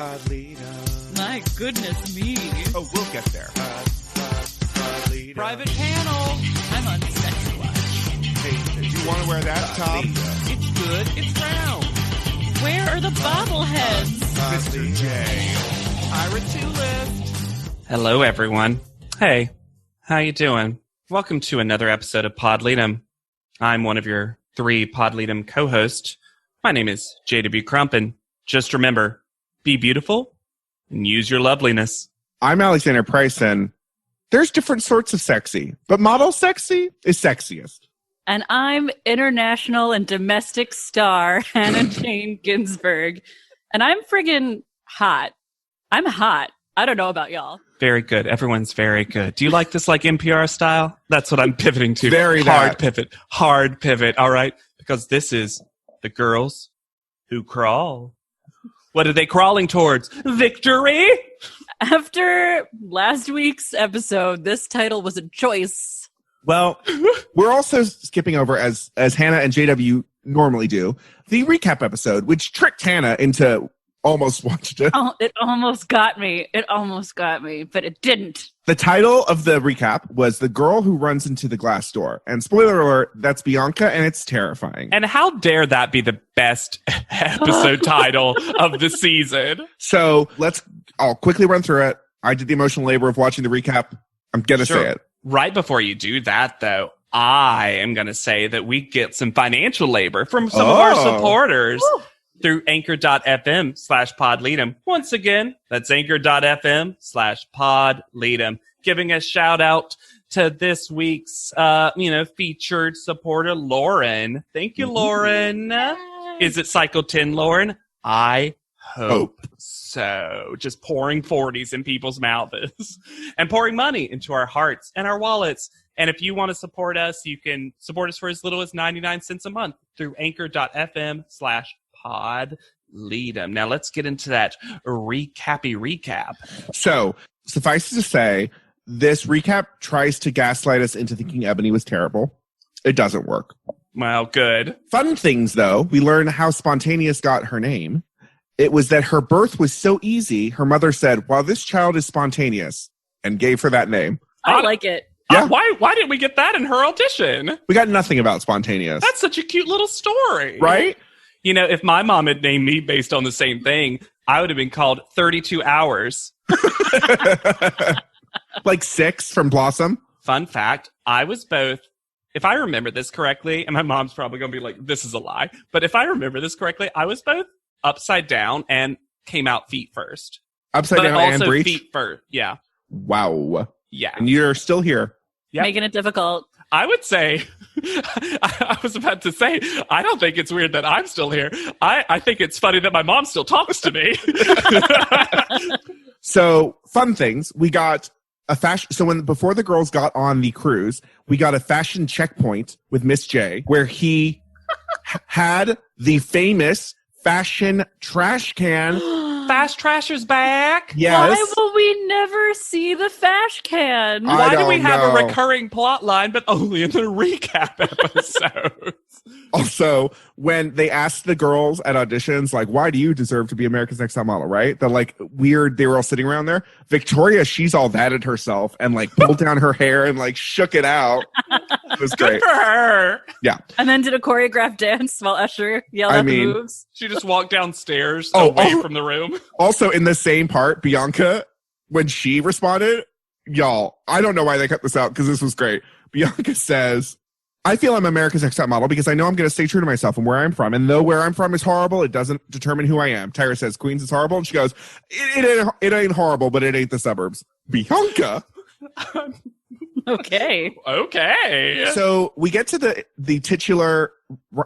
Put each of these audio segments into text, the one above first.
Pod leader. My goodness me. Oh, we'll get there. Pod leader. Private panel. I'm on Sex Watch. Hey, do you want to wear that, Tom? It's good. It's round. Where are the bobbleheads? Mr. J. Ira Two-List. Hello, everyone. Hey, how you doing? Welcome to another episode of Pod Lead'em. I'm one of your three Pod Lead'em co-hosts. My name is JW Crump, and just remember, be beautiful and use your loveliness. I'm Alexander Price, and there's different sorts of sexy, but model sexy is sexiest. And I'm international and domestic star Hannah Jane Ginsburg. And I'm friggin' hot. I'm hot. I don't know about y'all. Very good. Everyone's very good. Do you like this like NPR style? That's what I'm pivoting to. Very hard that. pivot. Hard pivot. All right. Because this is the girls who crawl. What are they crawling towards? Victory? After last week's episode, this title was a choice. Well, we're also skipping over, as Hannah and JW normally do, the recap episode, which tricked Hannah into almost watched it. Oh, it almost got me. But it didn't. The title of the recap was The Girl Who Runs into the Glass Door. And spoiler alert, that's Bianca, and it's terrifying. And how dare that be the best episode title of the season? So I'll quickly run through it. I did the emotional labor of watching the recap. I'm going to say it. Right before you do that, though, I am going to say that we get some financial labor from some of our supporters. Woo. Through anchor.fm/podleadem. Once again, that's anchor.fm/podleadem. Giving a shout out to this week's, featured supporter, Lauren. Thank you, Lauren. Is it Cycle 10, Lauren? I hope so. Just pouring 40s in people's mouths and pouring money into our hearts and our wallets. And if you want to support us, you can support us for as little as 99 cents a month through anchor.fm/podleadem. Now let's get into that recap. So, suffice it to say, this recap tries to gaslight us into thinking Ebony was terrible. It doesn't work. Well, good. Fun things, though. We learn how Spontaneous got her name. It was that her birth was so easy, her mother said, "Well, this child is spontaneous," and gave her that name. I like it. Yeah. Why didn't we get that in her audition? We got nothing about Spontaneous. That's such a cute little story. Right? You know, if my mom had named me based on the same thing, I would have been called 32 Hours. Like 6 from Blossom. Fun fact, I was both, if I remember this correctly, and my mom's probably going to be like, this is a lie, but if I remember this correctly, I was both upside down and came out feet first. Upside down and breech? feet first, yeah. Wow. Yeah. And you're still here. Yep. Making it difficult. I would say, I was about to say, I don't think it's weird that I'm still here. I think it's funny that my mom still talks to me. So, fun things. We got a fashion. So, before the girls got on the cruise, we got a fashion checkpoint with Miss J, where he had the famous fashion trash can. Fast Trasher's back. Yes. Why will we never see the fash can? Why do we have know. a recurring plot line, but only in the recap episodes? Also, when they asked the girls at auditions, like, why do you deserve to be America's Next Top Model, right? The, like, weird, they were all sitting around there. Victoria, she's all thatted herself and, like, pulled down her hair and, like, shook it out. It was great. Good for her. Yeah. And then did a choreographed dance while Usher yelled out the moves. She just walked downstairs away from the room. Also, in the same part, Bianca, when she responded, y'all, I don't know why they cut this out because this was great. Bianca says, I feel I'm America's Next Top Model because I know I'm going to stay true to myself and where I'm from. And though where I'm from is horrible, it doesn't determine who I am. Tyra says Queens is horrible. And she goes, it ain't horrible, but it ain't the suburbs. Bianca. Okay. So we get to the titular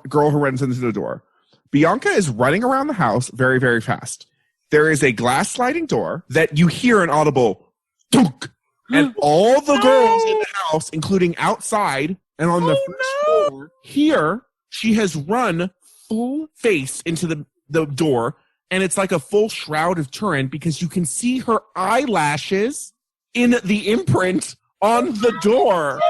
girl who runs into the door. Bianca is running around the house very, very fast. There is a glass sliding door that you hear an audible dunk. And all the girls in the house, including outside and on the first floor, here she has run full face into the door. And it's like a full Shroud of Turin because you can see her eyelashes in the imprint on the door.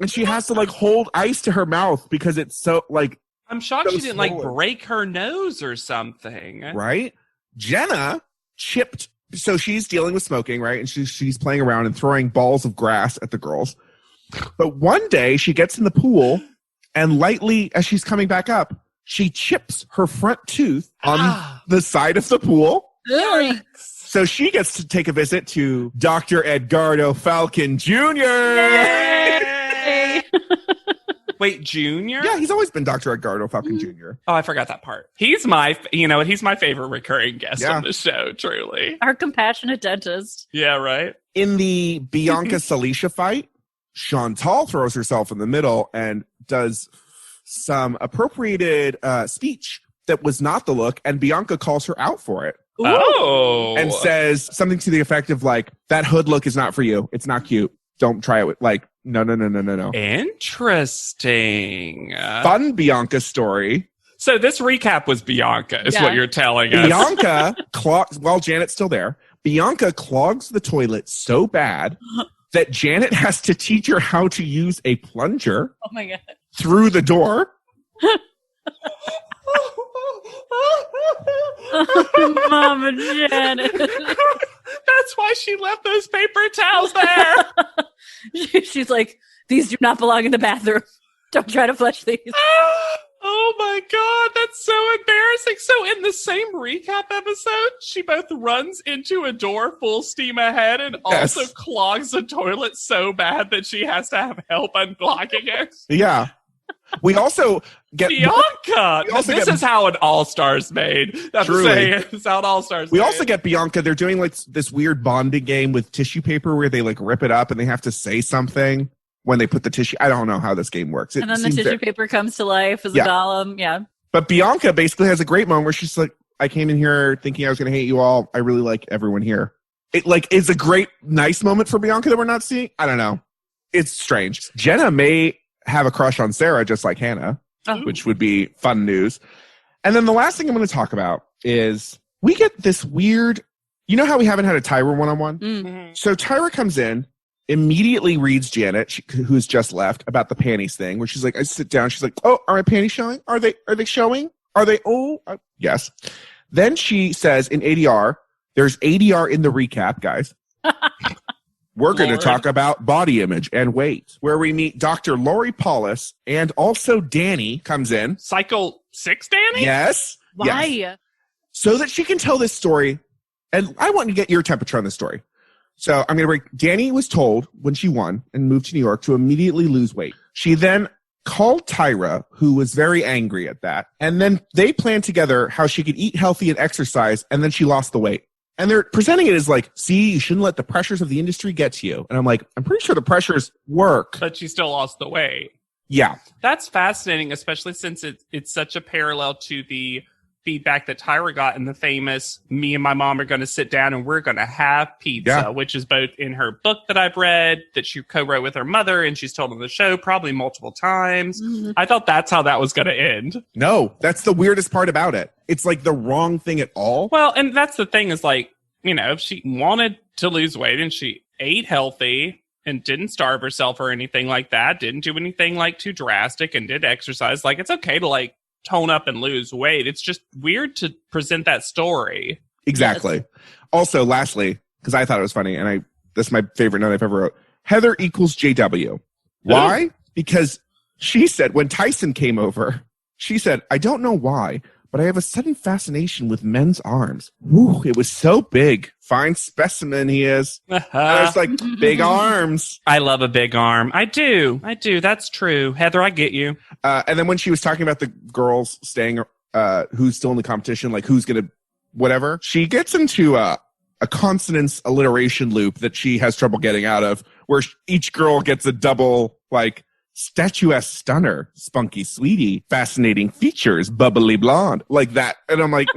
And she has to, like, hold ice to her mouth because it's so, like... I'm shocked so she didn't, like, break her nose or something. Right? Jenna chipped. So she's dealing with smoking, right? And she's playing around and throwing balls of grass at the girls. But one day she gets in the pool and lightly, as she's coming back up, she chips her front tooth on the side of the pool. So she gets to take a visit to Dr. Edgardo Falcon Jr. Yay! Wait, Junior? Yeah, he's always been Dr. Edgardo Falcon Jr. Oh, I forgot that part. He's my favorite recurring guest Yeah. on the show, truly. Our compassionate dentist. Yeah, right? In the Bianca Salisha fight, Chantal throws herself in the middle and does some appropriated speech that was not the look, and Bianca calls her out for it. Ooh. Oh. And says something to the effect of like, that hood look is not for you. It's not cute. Don't try it with like, no. Interesting. Fun Bianca story. So this recap was Bianca, is Yeah. what you're telling us. Bianca clogs, while Janet's still there, Bianca clogs the toilet so bad that Janet has to teach her how to use a plunger Oh my God. through the door. Mama Janet. That's why she left those paper towels there. She's like, these do not belong in the bathroom. Don't try to flush these. Oh my God, that's so embarrassing. So in the same recap episode, she both runs into a door full steam ahead and Yes. also clogs the toilet so bad that she has to have help unclogging it. Yeah. We also get Bianca! We also This get- is how an All-Star's made. That's Truly. saying it's how an All-Star's we made. also get Bianca. They're doing like this weird bonding game with tissue paper where they like rip it up and they have to say something when they put the tissue. I don't know how this game works. It And then the seems tissue very- paper comes to life as Yeah. a golem. Yeah. But Bianca basically has a great moment where she's like, I came in here thinking I was going to hate you all. I really like everyone here. It like is a great, nice moment for Bianca that we're not seeing. I don't know. It's strange. Jenna may have a crush on Sarah, just like Hannah, Oh. which would be fun news. And then the last thing I'm going to talk about is we get this weird, you know how we haven't had a Tyra one-on-one? Mm. Mhm. So Tyra comes in, immediately reads Janet, who's just left, about the panties thing, where she's like, I sit down. She's like, oh, are my panties showing? Are they showing? Are they? Oh, yes. Then she says in ADR, there's ADR in the recap, guys. We're going to Lord. talk about body image and weight, where we meet Dr. Lori Paulus and also Danny comes in. Cycle 6, Danny? Yes. Why? Yes. So that she can tell this story. And I want to get your temperature on this story. So I'm going to break. Danny was told when she won and moved to New York to immediately lose weight. She then called Tyra, who was very angry at that. And then they planned together how she could eat healthy and exercise. And then she lost the weight. And they're presenting it as like, see, you shouldn't let the pressures of the industry get to you. And I'm like, I'm pretty sure the pressures work. But she still lost the weight. Yeah. That's fascinating, especially since it's such a parallel to the feedback that Tyra got in the famous "Me and my mom are going to sit down and we're going to have pizza," Yeah. which is both in her book that I've read, that she co-wrote with her mother, and she's told on the show probably multiple times. Mhm. I thought that's how that was going to end. No, that's the weirdest part about it. It's like the wrong thing at all. Well, and that's the thing is like, you know, if she wanted to lose weight and she ate healthy and didn't starve herself or anything like that, didn't do anything like too drastic and did exercise, like it's okay to like tone up and lose weight. It's just weird to present that story. Exactly. Also, lastly, because I thought it was funny, and that's my favorite note I've ever wrote. Heather equals JW. Why? Because she said when Tyson came over, she said, I don't know why, but I have a sudden fascination with men's arms. Woo, it was so big. Fine specimen he is. And I was like, big arms. I love a big arm. I do. That's true. Heather, I get you. And then when she was talking about the girls staying, who's still in the competition, like who's going to, whatever, she gets into a consonants alliteration loop that she has trouble getting out of, where each girl gets a double, like, statuesque stunner, spunky sweetie, fascinating features, bubbly blonde, like that. And I'm like,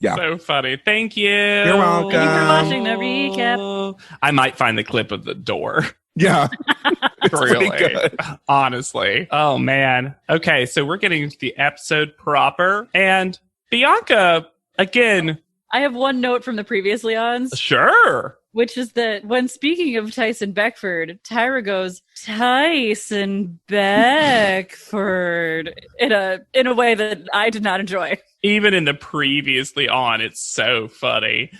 yeah. So funny. Thank you. You're welcome. Thank you for watching the recap. I might find the clip of the door. Yeah. It's pretty Really. good. Honestly. Oh, man. Okay, so we're getting into the episode proper. And Bianca, again, I have one note from the previous Leons. sure. which is that when speaking of Tyson Beckford, Tyra goes, Tyson Beckford, in a way that I did not enjoy. Even in the previously on, it's so funny.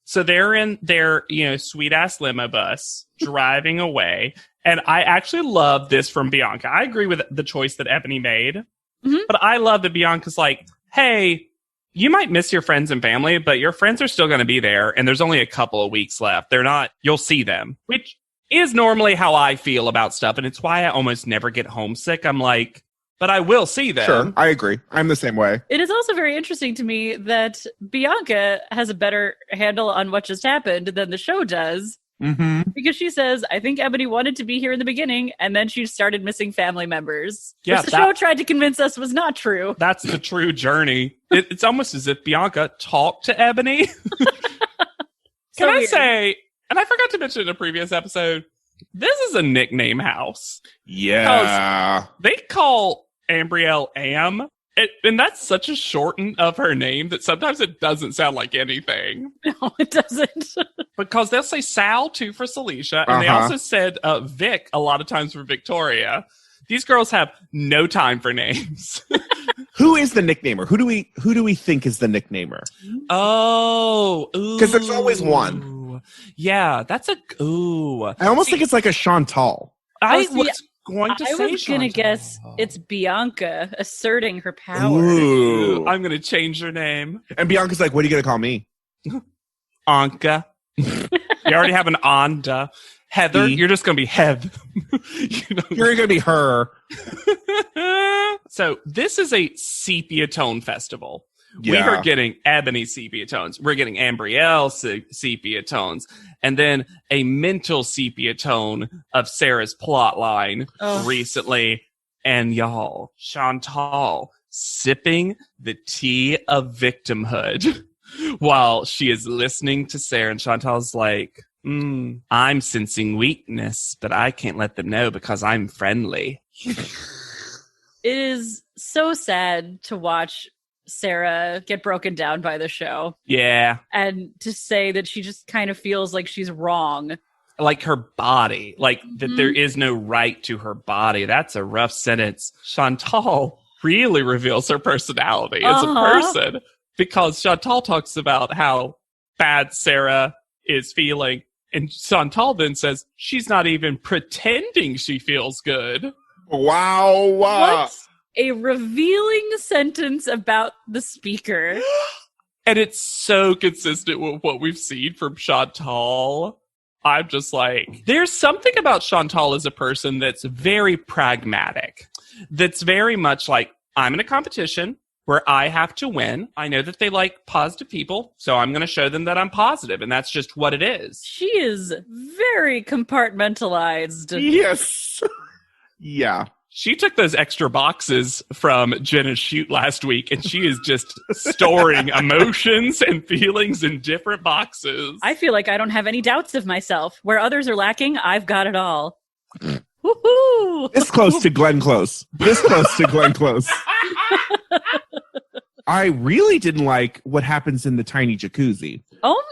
So they're in their, sweet ass limo bus driving away. And I actually love this from Bianca. I agree with the choice that Ebony made, but I love that Bianca's like, hey, you might miss your friends and family, but your friends are still going to be there. And there's only a couple of weeks left. You'll see them, which is normally how I feel about stuff. And it's why I almost never get homesick. I'm like, but I will see them. Sure, I agree. I'm the same way. It is also very interesting to me that Bianca has a better handle on what just happened than the show does. Mm-hmm. Because she says, I think Ebony wanted to be here in the beginning, and then she started missing family members. Yeah, which the show tried to convince us was not true. That's the true journey. It's almost as if Bianca talked to Ebony. Can I say, and I forgot to mention in a previous episode, this is a nickname house. Yeah. They call Ambrielle Am, and that's such a shorten of her name that sometimes it doesn't sound like anything. No, it doesn't. Because they'll say Sal, too, for Celicia, and they also said Vic a lot of times for Victoria. These girls have no time for names. Who is the nicknamer? Who do we think is the nicknamer? Oh, because there's always one. Yeah, that's ooh. I almost think it's like a Chantal. I was going to guess it's Bianca asserting her power. Ooh. I'm going to change her name. And Bianca's like, what are you going to call me? Anka. You already have an Anda. Heather, you're just going to be Hev. You're going to be her. So this is a sepia tone festival. Yeah. We are getting Ebony sepia tones. We're getting Ambrielle sepia tones. And then a mental sepia tone of Sarah's plot line recently. And y'all, Chantal sipping the tea of victimhood while she is listening to Sarah. And Chantal's like, I'm sensing weakness, but I can't let them know because I'm friendly. It is so sad to watch Sarah get broken down by the show. Yeah. And to say that she just kind of feels like she's wrong. Like her body. Like that there is no right to her body. That's a rough sentence. Chantal really reveals her personality as a person. Because Chantal talks about how bad Sarah is feeling. And Chantal then says she's not even pretending she feels good. Wow. What a revealing sentence about the speaker. And it's so consistent with what we've seen from Chantal. I'm just like, there's something about Chantal as a person that's very pragmatic. That's very much like, I'm in a competition where I have to win. I know that they like positive people, so I'm going to show them that I'm positive, and that's just what it is. She is very compartmentalized. Yes. Yeah. She took those extra boxes from Jenna's shoot last week, and she is just storing emotions and feelings in different boxes. I feel like I don't have any doubts of myself. Where others are lacking, I've got it all. Woohoo! This close to Glenn Close. I really didn't like what happens in the tiny jacuzzi. Oh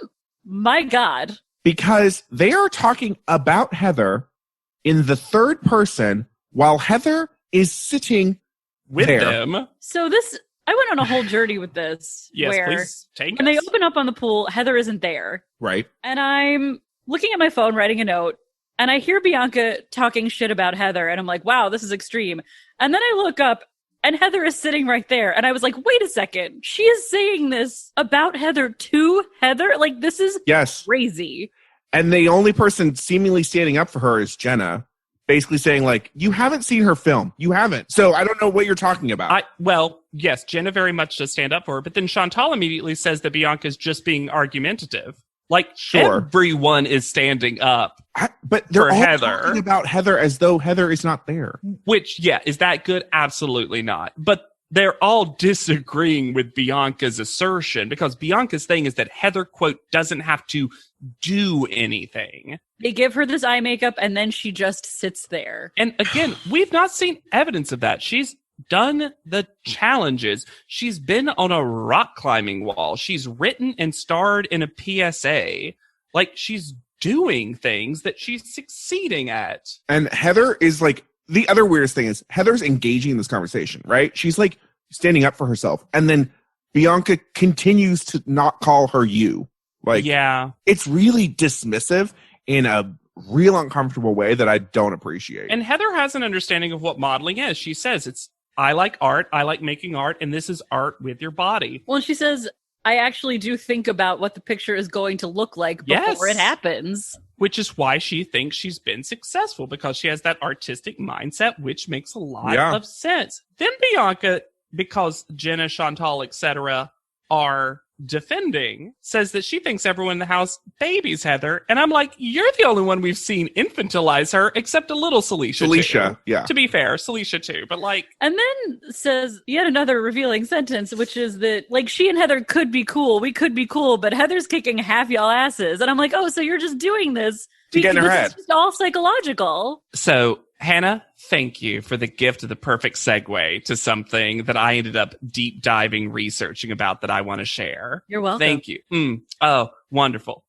my God. Because they are talking about Heather in the third person while Heather is sitting with there. them. So I went on a whole journey with this. Yes, where please take when they open up on the pool, Heather isn't there. Right. And I'm looking at my phone, writing a note, and I hear Bianca talking shit about Heather, and I'm like, wow, this is extreme. And then I look up, and Heather is sitting right there. And I was like, wait a second. She is saying this about Heather to Heather? Like, this is crazy. And the only person seemingly standing up for her is Jenna, basically saying, like, you haven't seen her film. You haven't. So I don't know what you're talking about. Well, yes, Jenna very much does stand up for her. But then Chantal immediately says that Bianca's just being argumentative. Like, everyone is standing up but they're for all Heather. talking about Heather as though Heather is not there. Which, is that good? Absolutely not. But they're all disagreeing with Bianca's assertion because Bianca's thing is that Heather, quote, doesn't have to do anything. They give her this eye makeup and then she just sits there. And again, we've not seen evidence of that. She's done the challenges. She's been on a rock climbing wall. She's written and starred in a PSA. Like, she's doing things that she's succeeding at. And Heather is like, the other weirdest thing is Heather's engaging in this conversation, right? She's like standing up for herself. And then Bianca continues to not call her you. Like, yeah. It's really dismissive in a real uncomfortable way that I don't appreciate. And Heather has an understanding of what modeling is. She says, I like art, I like making art, and this is art with your body. Well, she says, I actually do think about what the picture is going to look like before it happens. Which is why she thinks she's been successful, because she has that artistic mindset, which makes a lot of sense. Then Bianca, because Jenna, Chantal, etc. are defending, says that she thinks everyone in the house babies Heather. And I'm like, you're the only one we've seen infantilize her, except a little Celicia too. Yeah. To be fair, Celicia too. But like... And then says yet another revealing sentence, which is that, like, she and Heather could be cool. We could be cool, but Heather's kicking half y'all asses. And I'm like, oh, so you're just doing this to get in her head. It's just all psychological. So, Hannah, thank you for the gift of the perfect segue to something that I ended up deep diving researching about that I want to share. You're welcome. Thank you. Oh, wonderful.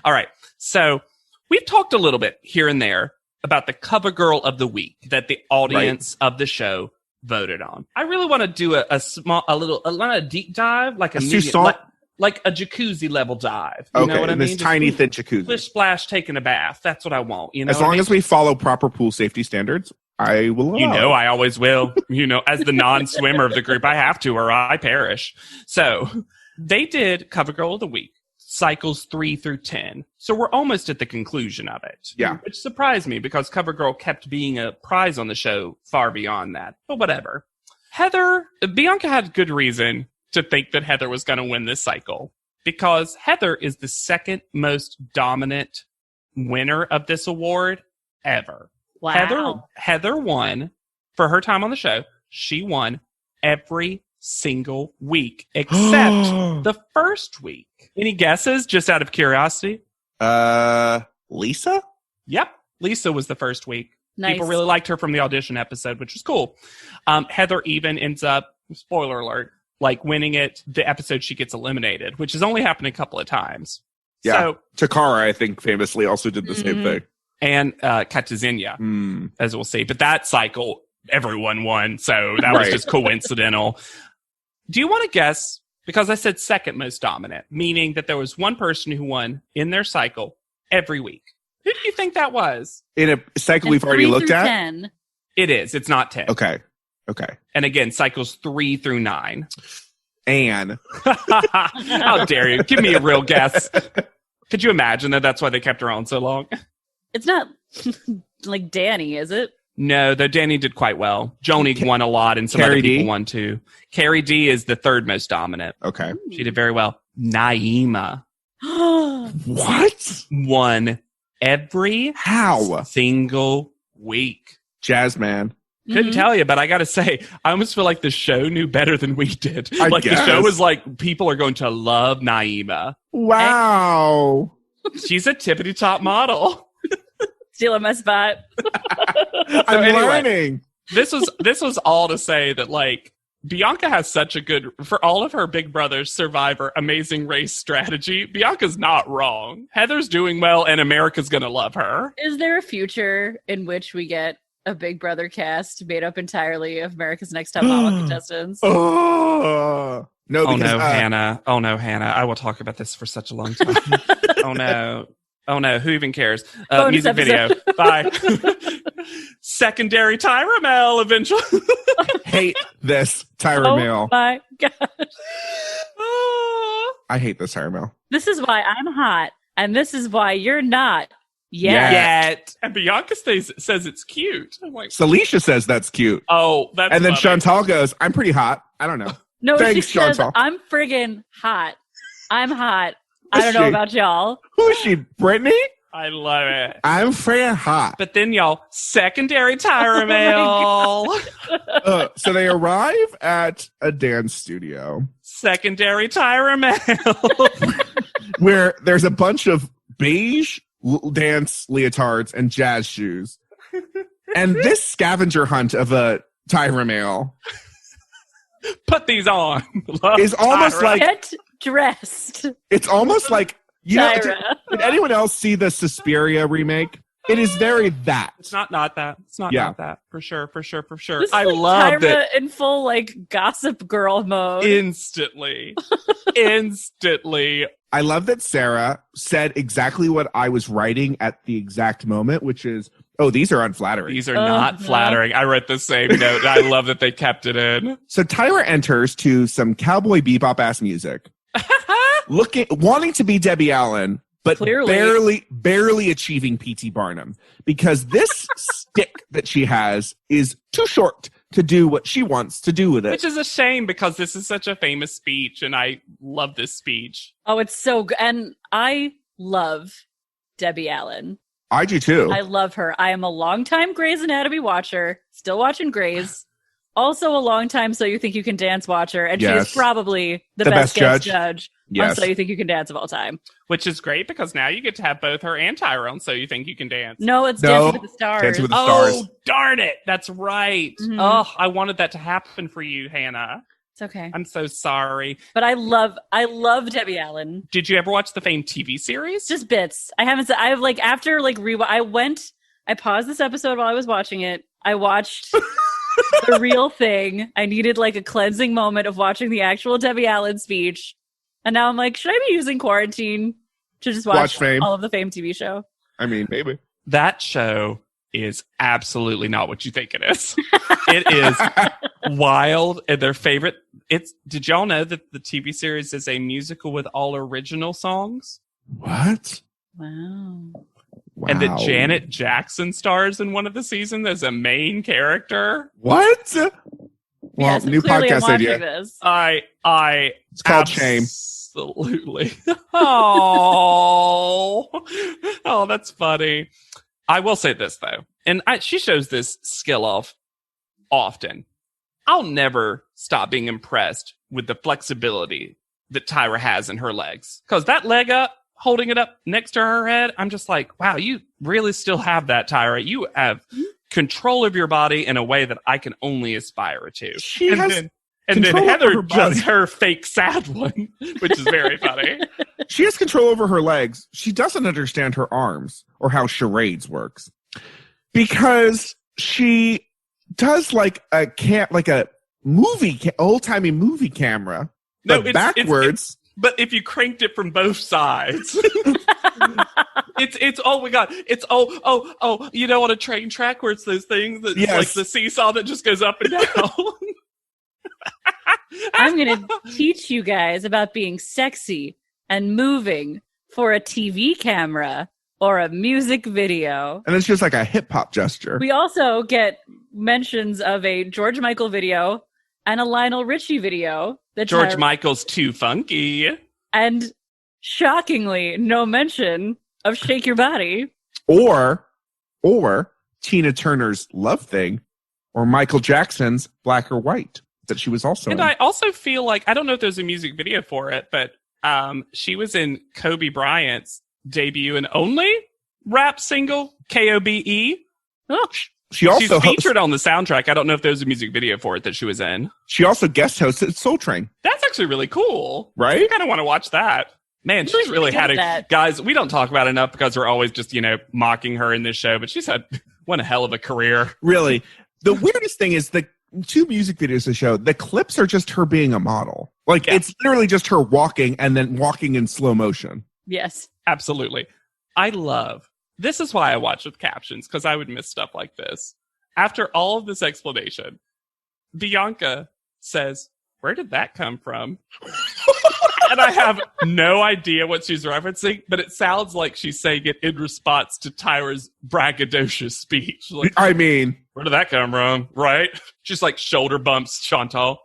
All right. So we've talked a little bit here and there about the cover girl of the week that the audience of the show voted on. I really want to do a deep dive, like like a jacuzzi level dive. You know what I mean? This tiny thin jacuzzi. Splish splash, taking a bath. That's what I want. You know, as long as we follow proper pool safety standards, I will allow. You know, I always will. You know, as the non-swimmer of the group, I have to, or I perish. So they did Cover Girl of the Week, cycles 3 through 10. So we're almost at the conclusion of it. Yeah. Which surprised me because Cover Girl kept being a prize on the show far beyond that. But whatever. Bianca had good reason to think that Heather was going to win this cycle, because Heather is the second most dominant winner of this award ever. Wow. Heather won for her time on the show. She won every single week except the first week. Any guesses, just out of curiosity? Lisa? Yep. Lisa was the first week. Nice. People really liked her from the audition episode, which was cool. Heather even ends up, spoiler alert, like winning it the episode she gets eliminated, which has only happened a couple of times. Yeah. So, Takara, I think, famously also did the same thing. And Katazenia, as we'll see. But that cycle, everyone won, so that was just coincidental. Do you want to guess? Because I said second most dominant, meaning that there was one person who won in their cycle every week. Who do you think that was? In a cycle we've already looked at? 10. It is. It's not 10. Okay. And again, cycles 3 through 9. Anne. How dare you? Give me a real guess. Could you imagine that that's why they kept her on so long? It's not like Danny, is it? No, though Danny did quite well. Joni won a lot, and some other people won too. Carrie D is the third most dominant. Okay. She did very well. Naima. What? Won every single week. Jazzman. Couldn't tell you, but I gotta say, I almost feel like the show knew better than we did. I guess. The show was like, people are going to love Naima. Wow. She's a tippity top model. Stealing my spot. I'm learning. This was all to say that, like, Bianca has such a good, for all of her Big Brother Survivor Amazing Race strategy, Bianca's not wrong. Heather's doing well, and America's gonna love her. Is there a future in which we get a Big Brother cast made up entirely of America's Next Top Model contestants? No, Hannah. Oh no, Hannah. I will talk about this for such a long time. Oh no. Who even cares? Music video. Bye. Secondary Tyra Mel eventually. Hate this Tyra Mail. Oh my gosh. I hate this Tyra Mail. This is why I'm hot, and this is why you're not. Yet. And Bianca says it's cute. I'm like, Celicia says that's cute. Oh, that's And then funny. Chantal goes, I'm pretty hot. I don't know. No, Thanks, she says, Chantal. I'm friggin' hot. I'm hot. I don't know about y'all. Who is she, Brittany? I love it. I'm friggin' hot. But then, y'all, secondary Tyra Mail. So they arrive at a dance studio. Secondary Tyra Mail. Where there's a bunch of beige dance leotards and jazz shoes. And this scavenger hunt of a Tyra Mail Put these on. is almost Tyra. like... Get dressed. It's almost like You know, Tyra. did anyone else see the Suspiria remake? It is very that. It's not that. It's not that. For sure. This I is like love Tyra that in full like gossip girl mode. instantly. I love that Sarah said exactly what I was writing at the exact moment, which is, oh, these are unflattering. These are not flattering. I wrote the same note. And I love that they kept it in. So Tyra enters to some Cowboy Bebop ass music, wanting to be Debbie Allen, but Clearly. barely achieving P.T. Barnum, because this stick that she has is too short to do what she wants to do with it. Which is a shame because this is such a famous speech and I love this speech. Oh, it's so good. And I love Debbie Allen. I do too. I love her. I am a longtime Grey's Anatomy watcher, still watching Grey's. Also a long time So You Think You Can Dance watcher, and she is probably the best guest judge on So You Think You Can Dance of all time. Which is great because now you get to have both her and Tyra on So You Think You Can Dance. No, it's Dancing with the Stars. Dancing with the Stars. Oh, darn it. That's right. Mhm. Oh, I wanted that to happen for you, Hannah. It's okay. I'm so sorry. But I love Debbie Allen. Did you ever watch the famed TV series? Just bits. I haven't. I've like after like I paused this episode while I was watching it. I watched the real thing. I needed like a cleansing moment of watching the actual Debbie Allen speech, and now I'm like, should I be using quarantine to just watch Fame? all of the Fame TV show? I mean, maybe. That show is absolutely not what you think it is. It is wild and their favorite. Did y'all know that the TV series is a musical with all original songs? What? Wow. And that Janet Jackson stars in one of the seasons as a main character. What? Well, Yes, new clearly I'm podcast watching idea. This. It's called Shame. Absolutely. Oh, that's funny. I will say this though, and she shows this skill off often. I'll never stop being impressed with the flexibility that Tyra has in her legs. Because that leg up, holding it up next to her head, I'm just like, wow, you really still have that, Tyra. You have control of your body in a way that I can only aspire to. And then Heather does her fake sad one, which is very funny. She has control over her legs. She doesn't understand her arms or how charades works, because she does like a old timey movie camera, but backwards. But if you cranked it from both sides, it's oh my god, it's oh you know, on a train track where it's those things that's like the seesaw that just goes up and down. I'm going to teach you guys about being sexy and moving for a TV camera or a music video. And it's just like a hip hop gesture. We also get mentions of a George Michael video and a Lionel Richie video. That George Michael's Too Funky. And shockingly, no mention of Shake Your Body. Or Tina Turner's Love Thing, or Michael Jackson's Black or White, that she was also in. I also feel like, I don't know if there's a music video for it, but she was in Kobe Bryant's debut and only rap single, Kobe. Oh. She's featured on the soundtrack. I don't know if there's a music video for it that she was in. She also guest hosted Soul Train. That's actually really cool. Right? I kind of want to watch that. Man, she's really had it. Guys, we don't talk about it enough because we're always just, mocking her in this show, but she's had one hell of a career. Really. The weirdest thing is the two music videos to show, the clips are just her being a model. It's literally just her walking and then walking in slow motion. Yes. Absolutely. This is why I watch with captions, because I would miss stuff like this. After all of this explanation, Bianca says, "Where did that come from?" And I have no idea what she's referencing, but it sounds like she's saying it in response to Tyra's braggadocious speech. Like, I mean, where did that come from? Right? Just like shoulder bumps, Chantal.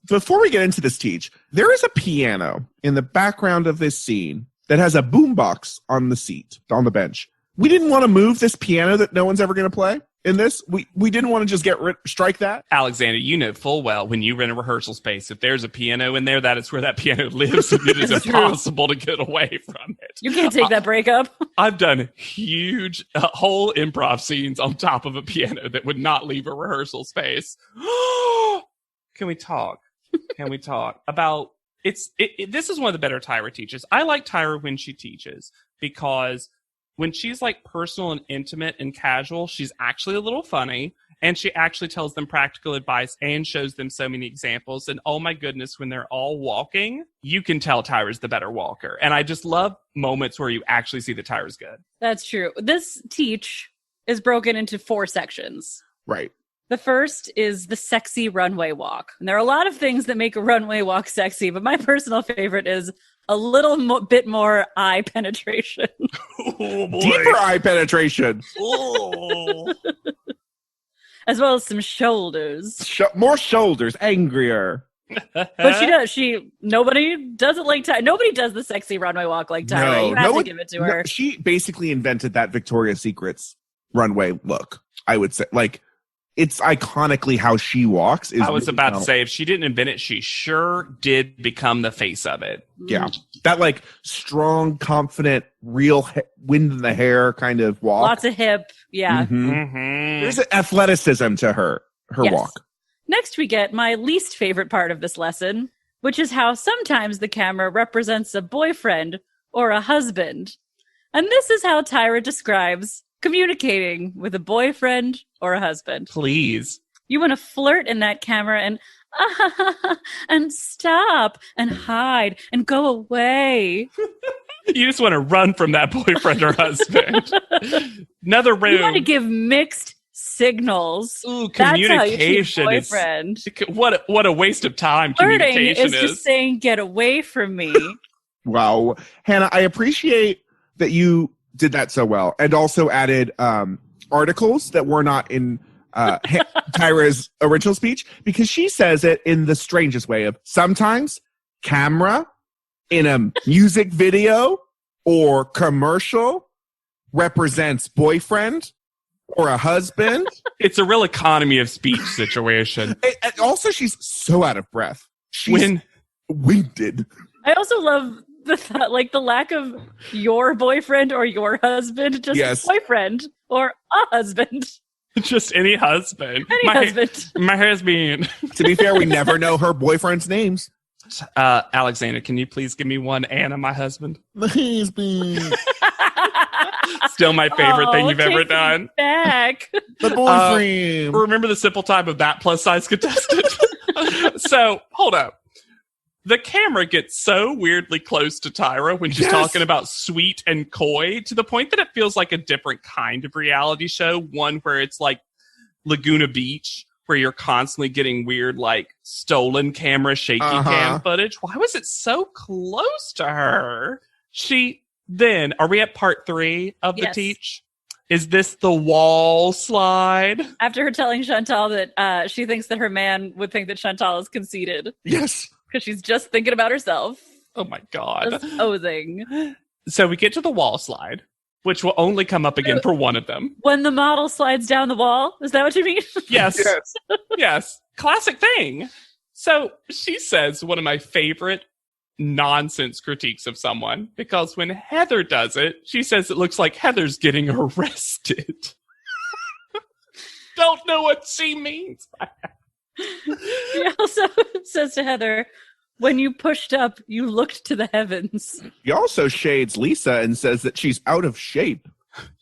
Before we get into this teach, there is a piano in the background of this scene that has a boombox on the seat, on the bench. We didn't want to move this piano that no one's ever going to play in this. We didn't want to just strike that. Alexander, you know full well when you rent a rehearsal space, if there's a piano in there, that is where that piano lives, and it is impossible to get away from it. You can't take that breakup. I've done huge whole improv scenes on top of a piano that would not leave a rehearsal space. Can we talk? Can we talk about This is one of the better Tyra teaches. I like Tyra when she teaches because when she's like personal and intimate and casual, she's actually a little funny, and she actually tells them practical advice and shows them so many examples. And oh my goodness, when they're all walking, you can tell Tyra's the better walker. And I just love moments where you actually see that Tyra's good. That's true. This teach is broken into 4 sections. Right. The first is the sexy runway walk. And there are a lot of things that make a runway walk sexy, but my personal favorite is a little bit more eye penetration. Oh, boy. Deeper eye penetration. Oh. As well as some shoulders. More shoulders, angrier. But she does. Nobody does it like Tyra. Nobody does the sexy runway walk like Tyra. You have to give it to her. She basically invented that Victoria's Secret's runway look, I would say. Like, it's iconically how she walks. I was about to say, if she didn't invent it, she sure did become the face of it. Yeah. That, like, strong, confident, real wind in the hair kind of walk. Lots of hip. Yeah. There's an athleticism to her Yes. walk. Next, we get my least favorite part of this lesson, which is how sometimes the camera represents a boyfriend or a husband. And this is how Tyra describes communicating with a boyfriend or a husband. Please. You want to flirt in that camera and stop and hide and go away. You just want to run from that boyfriend or husband. Another room. You want to give mixed signals. Ooh, That's how you treat communication a is boyfriend. what a waste of time. Flirting Communication is just saying, "Get away from me." Wow. Hannah, I appreciate that you did that so well, and also added articles that were not in Tyra's original speech, because she says it in the strangest way of sometimes camera in a music video or commercial represents boyfriend or a husband. It's a real economy of speech situation. And also, she's so out of breath. She's winded. I also love the thought, like the lack of your boyfriend or your husband, just boyfriend or a husband. Just any husband. Husband. My husband. To be fair, we never know her boyfriend's names. Alexander, can you please give me one Anna, my husband? My husband. Still my favorite thing you've ever done. Back. The boyfriend. Remember the simple time of that plus size contestant? So, hold up. The camera gets so weirdly close to Tyra when she's talking about sweet and coy, to the point that it feels like a different kind of reality show. One where it's like Laguna Beach, where you're constantly getting weird, like, stolen camera, shaky cam footage. Why was it so close to her? Then, are we at part 3 of the teach? Is this the wall slide? After her telling Chantal that she thinks that her man would think that Chantal is conceited. Yes. Because she's just thinking about herself. Oh my God. Just posing. So we get to the wall slide, which will only come up again for one of them. When the model slides down the wall? Is that what you mean? Yes. Yes. Classic thing. So she says one of my favorite nonsense critiques of someone, because when Heather does it, she says it looks like Heather's getting arrested. Don't know what she means by that. She also says to Heather, when you pushed up, you looked to the heavens. He also shades Lisa and says that she's out of shape.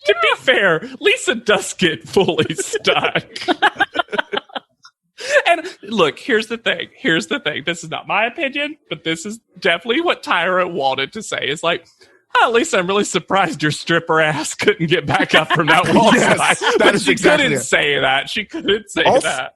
To be fair, Lisa does get fully stuck. And look, here's the thing. This is not my opinion, but this is definitely what Tyra wanted to say. It's like, oh, Lisa, I'm really surprised your stripper ass couldn't get back up from that wall slide. But she couldn't say that. She couldn't say that.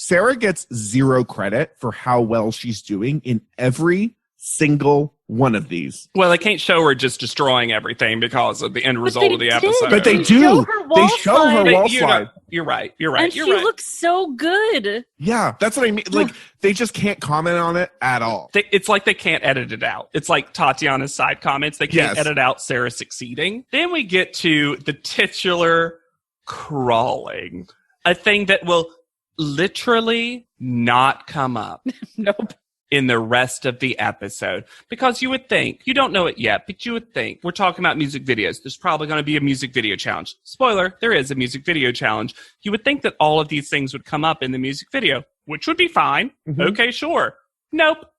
Sarah gets 0 credit for how well she's doing in every single one of these. Well, they can't show her just destroying everything because of the end result of the episode. But they do. They show her wall slide. You're right. And she looks so good. Yeah, that's what I mean. Like, they just can't comment on it at all. It's like they can't edit it out. It's like Tatiana's side comments. They can't edit out Sarah succeeding. Then we get to the titular crawling. A thing that will literally not come up. Nope. In the rest of the episode. Because you would think, you don't know it yet, but you would think, we're talking about music videos. There's probably going to be a music video challenge. Spoiler, there is a music video challenge. You would think that all of these things would come up in the music video, which would be fine. Mm-hmm. Okay, sure. Nope.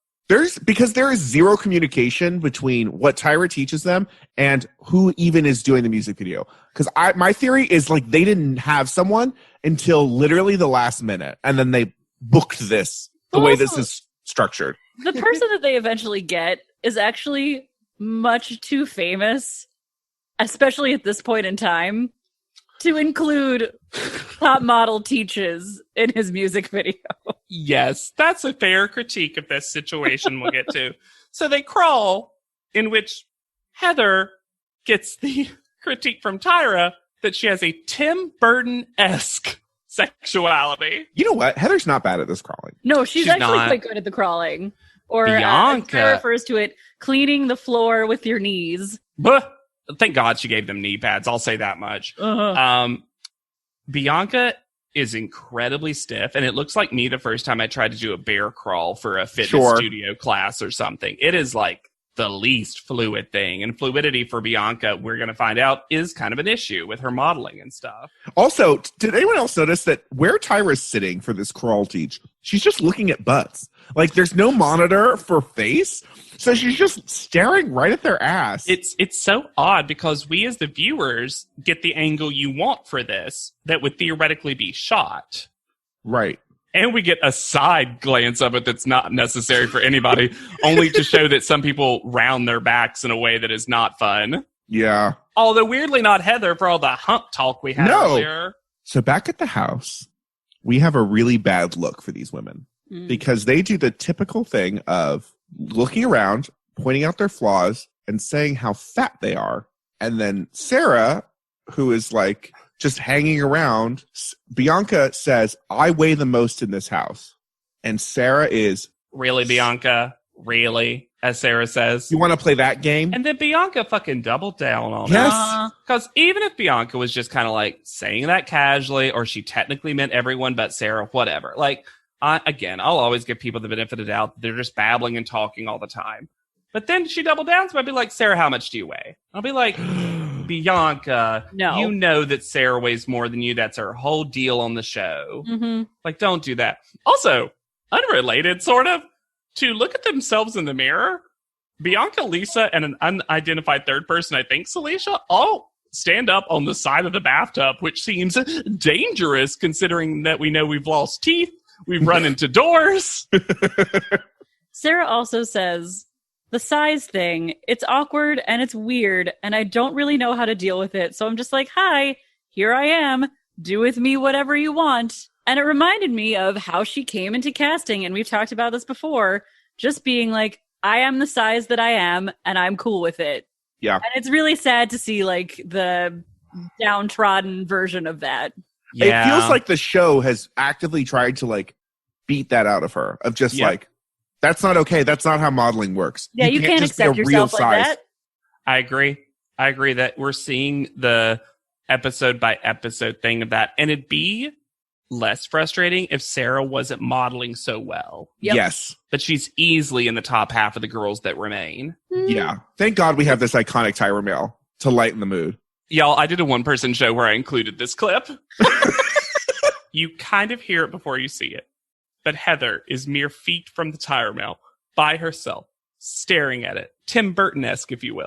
Because there is zero communication between what Tyra teaches them and who even is doing the music video. Because my theory is like they didn't have someone until literally the last minute, and then they booked this the way this is structured. The person that they eventually get is actually much too famous, especially at this point in time, to include top model teaches in his music video. Yes, that's a fair critique of this situation we'll get to. So they crawl, in which Heather gets the critique from Tyra that she has a Tim Burton-esque sexuality. You know what? Heather's not bad at this crawling. No, she's actually not. quite good at the crawling. Or Bianca. Tyra refers to it, cleaning the floor with your knees. Buh. Thank God she gave them knee pads. I'll say that much. Uh-huh. Bianca is incredibly stiff, and it looks like me the first time I tried to do a bear crawl for a fitness studio class or something. It is like the least fluid thing, and fluidity for Bianca, we're going to find out, is kind of an issue with her modeling and stuff. Also, did anyone else notice that where Tyra's sitting for this crawl teach, she's just looking at butts. Like, there's no monitor for face, so she's just staring right at their ass. It's so odd because we as the viewers get the angle you want for this that would theoretically be shot. Right. And we get a side glance of it that's not necessary for anybody, only to show that some people round their backs in a way that is not fun. Yeah. Although weirdly not Heather for all the hump talk we had earlier. So back at the house, we have a really bad look for these women because they do the typical thing of looking around, pointing out their flaws, and saying how fat they are. And then Sarah, who is like just hanging around, Bianca says, I weigh the most in this house. And Sarah is... Really, Bianca? Really? As Sarah says. You want to play that game? And then Bianca fucking doubled down on Yes. it. Because even if Bianca was just kind of like saying that casually, or she technically meant everyone but Sarah, whatever. Like, I'll always give people the benefit of the doubt. They're just babbling and talking all the time. But then she doubled down, so I'd be like, Sarah, how much do you weigh? I'll be like, Bianca, No. you know that Sarah weighs more than you. That's her whole deal on the show. Mm-hmm. Like, don't do that. Also, unrelated, sort of, to look at themselves in the mirror, Bianca, Lisa, and an unidentified third person, I think, Celicia, all stand up on the side of the bathtub, which seems dangerous considering that we know we've lost teeth, we've run into doors. Sarah also says, the size thing, it's awkward and it's weird, and I don't really know how to deal with it. So I'm just like, hi, here I am. Do with me whatever you want. And it reminded me of how she came into casting, and we've talked about this before, just being like, I am the size that I am, and I'm cool with it. Yeah. And it's really sad to see, like, the downtrodden version of that. Yeah. It feels like the show has actively tried to, like, beat that out of her, of just, like, that's not okay. That's not how modeling works. Yeah, you can't just accept be a real yourself like size. that. I agree that we're seeing the episode by episode thing of that. And it'd be less frustrating if Sarah wasn't modeling so well. Yep. Yes. But she's easily in the top half of the girls that remain. Yeah. Thank God we have this iconic Tyra male to lighten the mood. Y'all, I did a one-person show where I included this clip. You kind of hear it before you see it. But Heather is mere feet from the Tyra male, by herself, staring at it. Tim Burton-esque, if you will.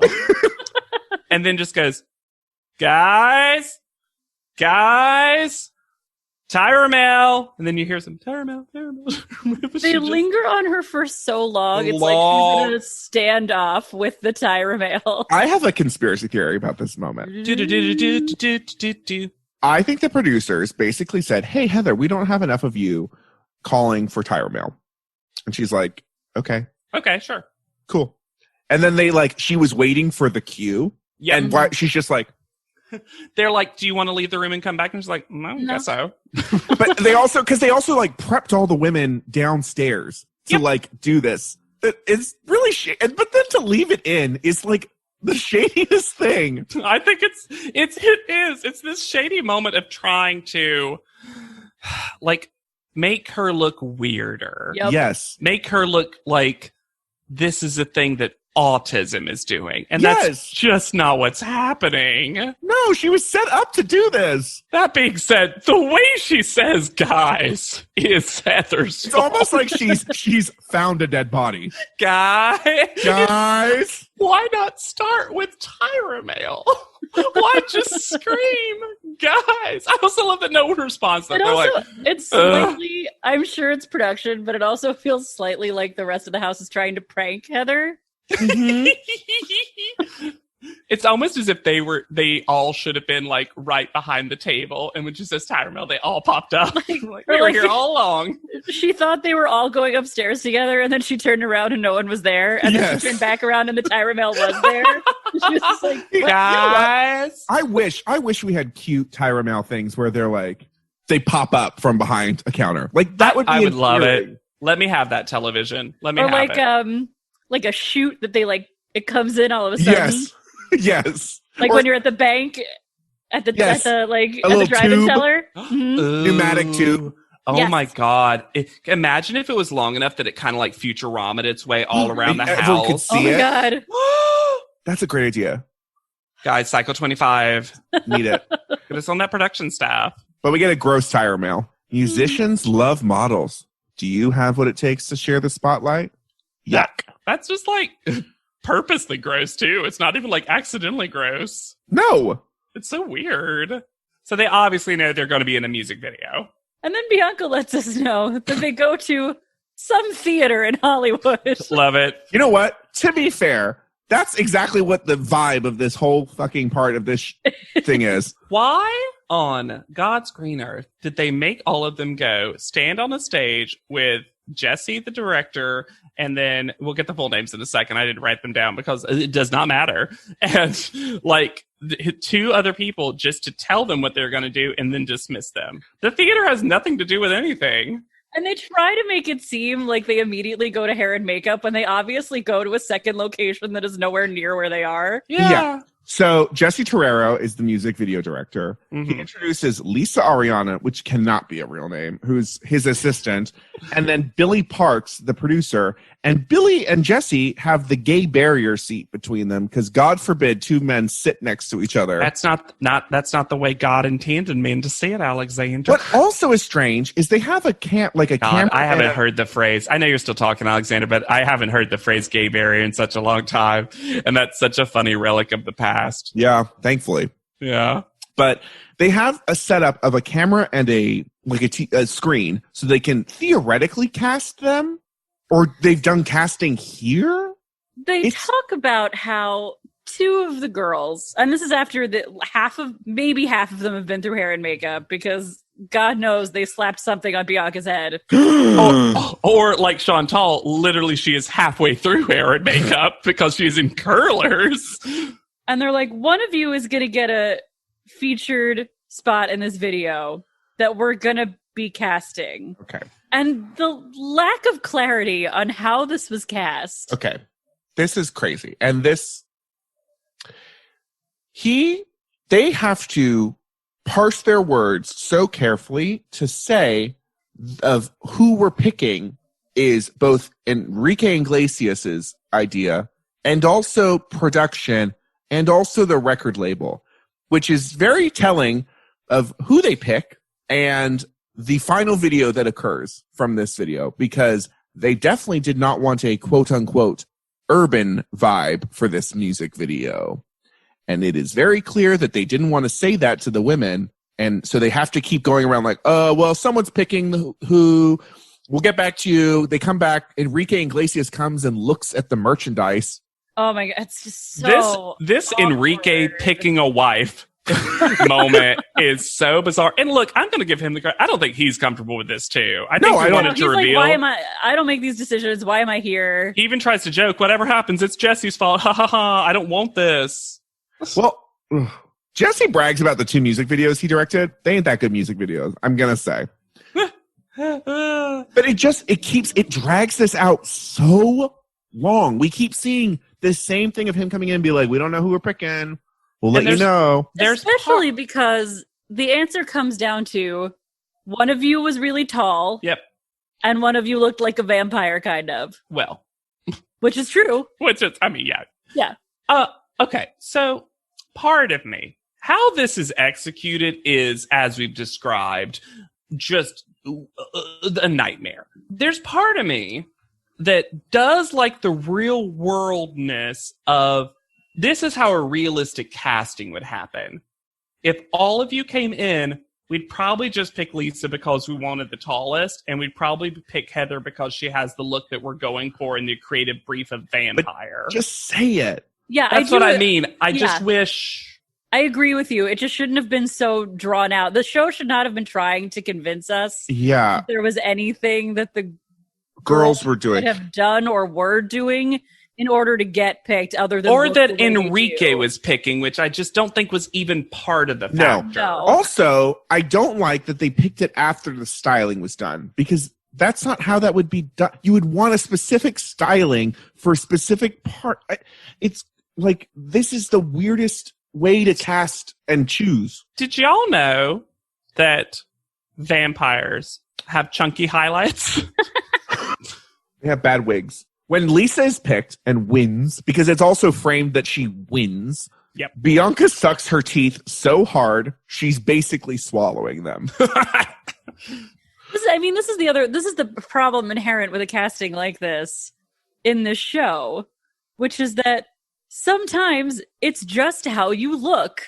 And then just goes, guys, Tyra male. And then you hear some Tyra male. They linger on her for so long. It's like she's in a standoff with the Tyra male. I have a conspiracy theory about this moment. I think the producers basically said, hey, Heather, we don't have enough of you calling for Tyra mail. And she's like, okay. Okay, sure. Cool. And then she was waiting for the cue. Yeah. And she's just like, they're like, do you want to leave the room and come back? And she's like, I guess so. But they also prepped all the women downstairs to do this. It's really but then to leave it in is like the shadiest thing. I think it's this shady moment of trying to make her look weirder. Yep. Yes. Make her look like this is a thing that autism is doing. And Yes. that's just not what's happening. No, she was set up to do this. That being said, the way she says guys is Heather's It's almost like she's found a dead body. guys. Guys. Why not start with Tyra Mail? Why just scream, guys? I also love that no one responds. That It they're also, like, it's slightly, I'm sure it's production, but it also feels slightly like the rest of the house is trying to prank Heather. it's almost as if they all should have been like right behind the table, and when she says Tyra Mail, they all popped up. Like, we were here all along. She thought they were all going upstairs together, and then she turned around and no one was there, and then she turned back around and the Tyra Mail was there. She was just like, You know what? Guys. I wish we had cute Tyra Mail things where they're like, they pop up from behind a counter. Like, that would be I would love endearing. it. Let me have that television. Let me or have like it. like a chute that they like, it comes in all of a sudden. Yes. Yes. Like Or when you're at the bank, at the Yes. at the little drive-in tube. teller. Mhm. Pneumatic tube. Oh Yes. my God. Imagine if it was long enough that it kind of like Futurama its way all around the Everyone could house. see Oh my it. god. That's a great idea. Guys, Cycle 25. Need it. Get us on that production staff. But we get a gross Tyra Mail. Musicians love models. Do you have what it takes to share the spotlight? Yuck. That's just like purposely gross too. It's not even like accidentally gross. No. It's so weird. So they obviously know they're going to be in a music video. And then Bianca lets us know that they go to some theater in Hollywood. Love it. You know what? To be fair, that's exactly what the vibe of this whole fucking part of this thing is. Why on God's green earth did they make all of them go stand on a stage with Jesse, the director, and then we'll get the full names in a second. I didn't write them down because it does not matter. And like two other people just to tell them what they're going to do and then dismiss them. The theater has nothing to do with anything. And they try to make it seem like they immediately go to hair and makeup when they obviously go to a second location that is nowhere near where they are. Yeah. So Jesse Torero is the music video director. Mhm. He introduces Lisa Ariana, which cannot be a real name, who's his assistant, and then Billy Parks, the producer. And Billy and Jesse have the gay barrier seat between them because God forbid two men sit next to each other. That's not the way God intended men to see it, Alexander. What also is strange is they have a God, camera. I haven't heard the phrase. I know you're still talking, Alexander, but I haven't heard the phrase gay barrier in such a long time. And that's such a funny relic of the past. Yeah, thankfully. Yeah. But they have a setup of a camera and a screen so they can theoretically cast them, or they've done casting here. They talk about how two of the girls, and this is after maybe half of them have been through hair and makeup because God knows they slapped something on Bianca's head. Or like Chantal, literally she is halfway through hair and makeup because she's in curlers. And they're like, one of you is going to get a featured spot in this video that we're going to be casting. Okay. And the lack of clarity on how this was cast. Okay. This is crazy. And they have to parse their words so carefully to say of who we're picking is both Enrique Iglesias's idea and also production and also the record label, which is very telling of who they pick and the final video that occurs from this video, because they definitely did not want a quote unquote urban vibe for this music video. And it is very clear that they didn't want to say that to the women. And so they have to keep going around like, well, someone's picking who. We'll get back to you. They come back. Enrique Iglesias comes and looks at the merchandise. Oh my God. It's just so This awkward. Enrique picking a wife moment is so bizarre. And look, I'm going to give him the credit. I don't think he's comfortable with this too. I think he wanted to He's reveal. like, I don't make these decisions. Why am I here? He even tries to joke, whatever happens, it's Jesse's fault. Ha ha ha. I don't want this. Well, Jesse brags about the two music videos he directed. They ain't that good music videos, I'm going to say. But it drags this out so long. We keep seeing this same thing of him coming in and be like, we don't know who we're picking. We'll let you know. Especially because the answer comes down to one of you was really tall. Yep. And one of you looked like a vampire, kind of. Well, Which is true. Which is, I mean, yeah. Yeah. Okay, so part of me, how this is executed is, as we've described, just a nightmare. There's part of me that does like the real worldness of this is how a realistic casting would happen. If all of you came in, we'd probably just pick Lisa because we wanted the tallest, and we'd probably pick Heather because she has the look that we're going for in the creative brief of vampire. Just say it. Yeah, That's what I mean. I just wish... I agree with you. It just shouldn't have been so drawn out. The show should not have been trying to convince us that there was anything that the girls were doing, could have done or were doing in order to get picked, other than or that Enrique was picking, which I just don't think was even part of the factor. No. Also, I don't like that they picked it after the styling was done, because that's not how that would be done. You would want a specific styling for a specific part. It's like, this is the weirdest way to cast and choose. Did y'all know that vampires have chunky highlights? They have bad wigs. When Lisa is picked and wins, because it's also framed that she wins, yep. Bianca sucks her teeth so hard, she's basically swallowing them. This is the problem inherent with a casting like this in this show, which is that sometimes it's just how you look.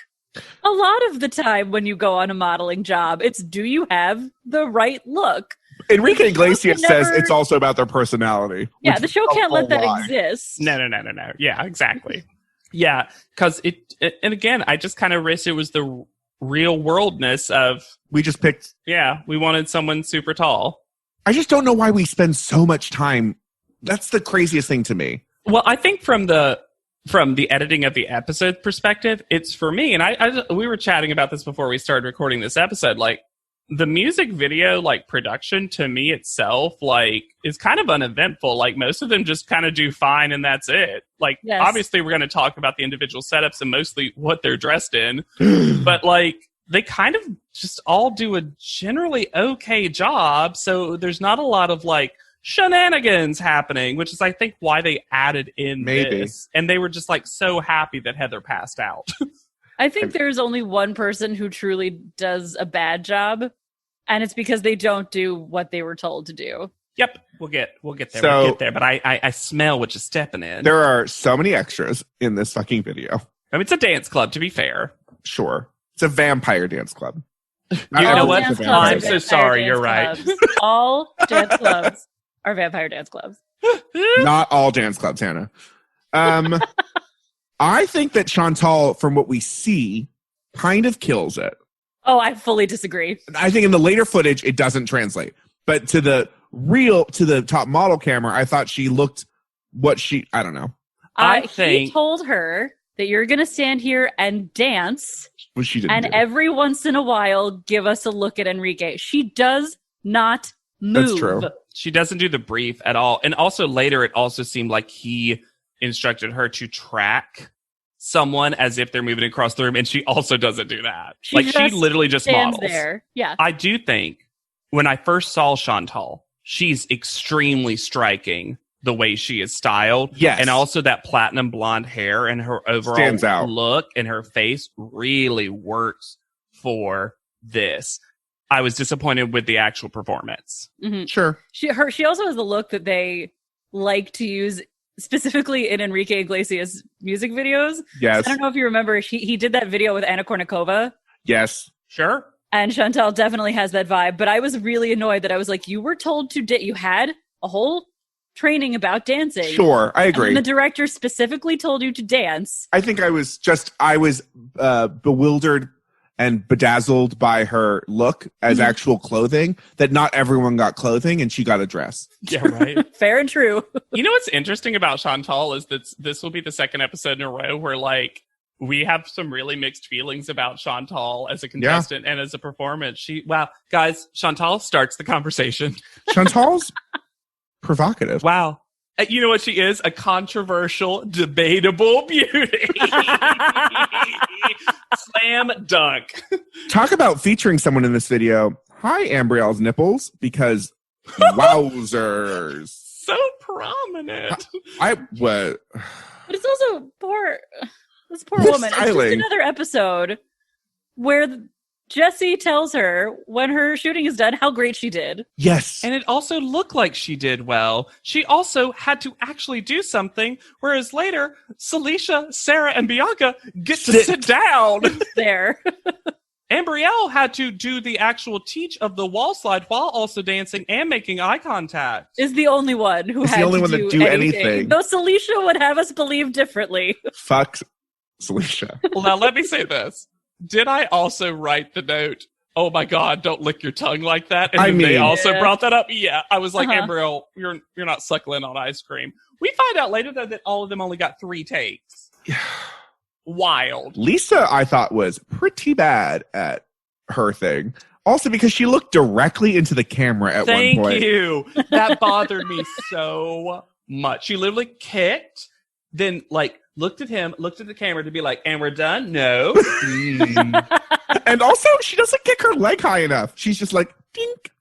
A lot of the time when you go on a modeling job, it's, do you have the right look? Enrique Iglesias says it's also about their personality. Yeah, the show can't let that exist. No. Yeah, exactly. Yeah, because and again, I just kind of wish it was the real worldness of... We just picked... Yeah, we wanted someone super tall. I just don't know why we spend so much time. That's the craziest thing to me. Well, I think from the editing of the episode perspective, it's for me, and we were chatting about this before we started recording this episode, like, the music video, like, production to me itself, like, is kind of uneventful. Like, most of them just kind of do fine and that's it. Like, yes. Obviously we're going to talk about the individual setups and mostly what they're dressed in. But, like, they kind of just all do a generally okay job. So there's not a lot of, like, shenanigans happening, which is, I think, why they added in this. And they were just, like, so happy that Heather passed out. I think there's only one person who truly does a bad job, and it's because they don't do what they were told to do. Yep, we'll get there. We'll get there. But I smell what you're stepping in. There are so many extras in this fucking video. I mean, it's a dance club, to be fair. Sure, it's a vampire dance club. You know what? I'm so sorry. You're right. All dance clubs are vampire dance clubs. Not all dance clubs, Hannah. I think that Chantal, from what we see, kind of kills it. Oh, I fully disagree. I think in the later footage, it doesn't translate. But to the top model camera, I thought she looked I don't know. He told her that you're going to stand here and dance. Which she didn't and do. Every once in a while, give us a look at Enrique. She does not move. That's true. She doesn't do the brief at all. And also later, it also seemed like he instructed her to track someone as if they're moving across the room, and she also doesn't do that. She literally just models there. Yeah, I do think when I first saw Chantal, she's extremely striking the way she is styled. Yes, and also that platinum blonde hair and her overall look and her face really works for this. I was disappointed with the actual performance. Mm-hmm. Sure, she also has the look that they like to use specifically in Enrique Iglesias music videos. Yes. I don't know if you remember, he did that video with Anna Kournikova. Yes. Sure. And Chantal definitely has that vibe. But I was really annoyed that I was like, you were told to you had a whole training about dancing. Sure, I agree. And the director specifically told you to dance. I think I was bewildered and bedazzled by her look as actual clothing, that not everyone got clothing and she got a dress. Yeah, right. Fair and true. You know what's interesting about Chantal is that this will be the second episode in a row where, like, we have some really mixed feelings about Chantal as a contestant and as a performance. Wow, guys, Chantal starts the conversation. Chantal's provocative. Wow. You know what she is? A controversial, debatable beauty. Slam dunk. Talk about featuring someone in this video. Hi, Ambrielle's nipples, because wowzers. So prominent. But it's also this poor Poor woman. It's styling. just another episode where Jessie tells her when her shooting is done how great she did. Yes. And it also looked like she did well. She also had to actually do something, whereas later, Celicia, Sarah, and Bianca get to sit down. There. Ambrielle had to do the actual teach of the wall slide while also dancing and making eye contact. Is the only one who Is the had only to one that do do anything. anything. Though Celicia would have us believe differently. Fuck Celicia. Well, now let me say this. Did I also write the note, oh my God, don't lick your tongue like that? And I then they mean- also Yeah. brought that up? Yeah. I was like, Uh-huh. Ambrielle, you're not suckling on ice cream. We find out later that all of them only got 3 takes. Wild. Lisa, I thought, was pretty bad at her thing. Also because she looked directly into the camera at Thank one point. you. That bothered me so much. She literally kicked, then looked at him, looked at the camera to be like, and we're done? No. And also, she doesn't kick her leg high enough. She's just like, dink.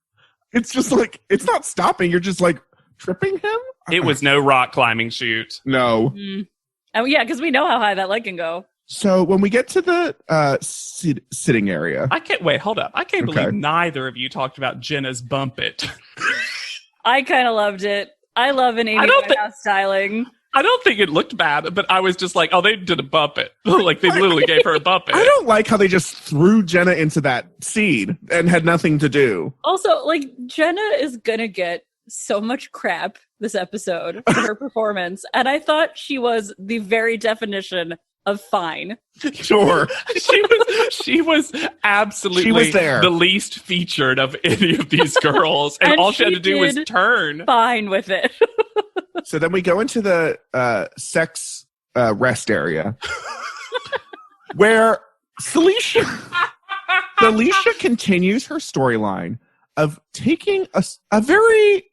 It's just like, it's not stopping. You're just like tripping him? It was no rock climbing shoot. No. Oh, yeah, because we know how high that leg can go. So when we get to the sitting area, I can't wait. Hold up. I can't Okay. believe neither of you talked about Jenna's bump it. I kind of loved it. I love an Amy I don't Winehouse styling. I don't think it looked bad, but I was just like, oh, they did a bump it. Like they literally gave her a bump it. I don't like how they just threw Jenna into that seed and had nothing to do. Also, like, Jenna is gonna get so much crap this episode for her performance, and I thought she was the very definition of fine. Sure. She was absolutely She was there. the least featured of any of these girls, and And all she had she to do was did turn. Fine with it. So then we go into the sex rest area where Celicia continues her storyline of taking a very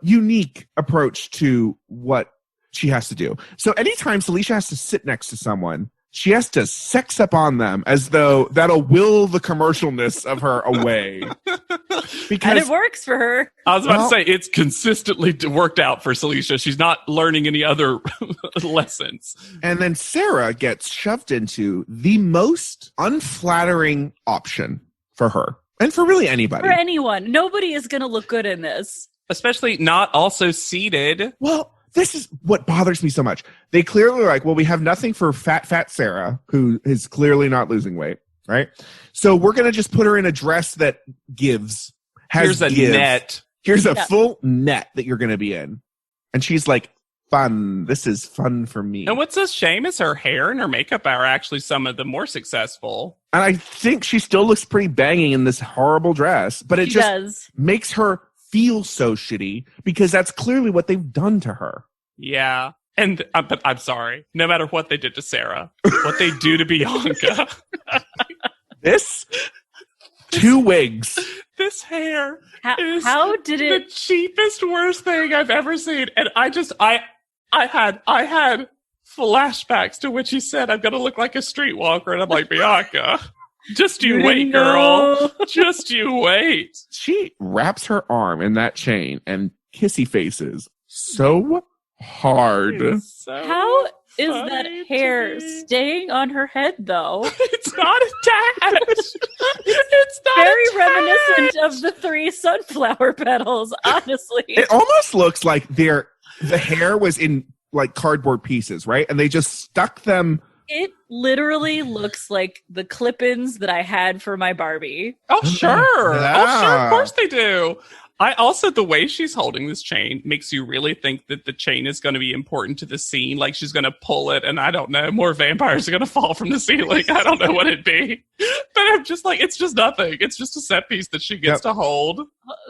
unique approach to what she has to do. So anytime Celicia has to sit next to someone, she has to sex up on them as though that'll will the commercialness of her away. And Because it works for her. I was about Well- to say it's consistently worked out for Celicia. She's not learning any other lessons. and then Sarah gets shoved into the most unflattering option for her and for really anybody. For anyone. Nobody is gonna look good in this. Especially not also seated. Well, this is what bothers me so much. They clearly are like, well, we have nothing for fat Sarah, who is clearly not losing weight, right? So we're going to just put her in a dress that gives. Here's a give. net. Here's a Yeah. full net that you're going to be in. And she's like, fun. This is fun for me. And what's a shame is her hair and her makeup are actually some of the more successful. And I think she still looks pretty banging in this horrible dress, but it She just does. makes her feel so shitty because that's clearly what they've done to her. Yeah. And but I'm sorry. No matter what they did to Sarah, what they do to Bianca, This 2 wigs. this hair is How did the it? cheapest, worst thing I've ever seen. And I had flashbacks to which he said, I'm going to look like a streetwalker. And I'm like, Bianca, just you wait, girl. No. Just you wait. She wraps her arm in that chain and kissy faces so hard. It's so How is funny that to hair me. staying on her head, though? It's not attached. It's not Very attached. reminiscent of the 3 sunflower petals, honestly. It almost looks like the hair was in like cardboard pieces, right? And they just stuck them. It literally looks like the clip-ins that I had for my Barbie. Oh, sure. Oh, sure. Yeah. Of course they do. I also, the way she's holding this chain makes you really think that the chain is going to be important to the scene. Like she's going to pull it, and I don't know, more vampires are going to fall from the ceiling. I don't know what it'd be. But I'm just like, it's just nothing. It's just a set piece that she gets to hold.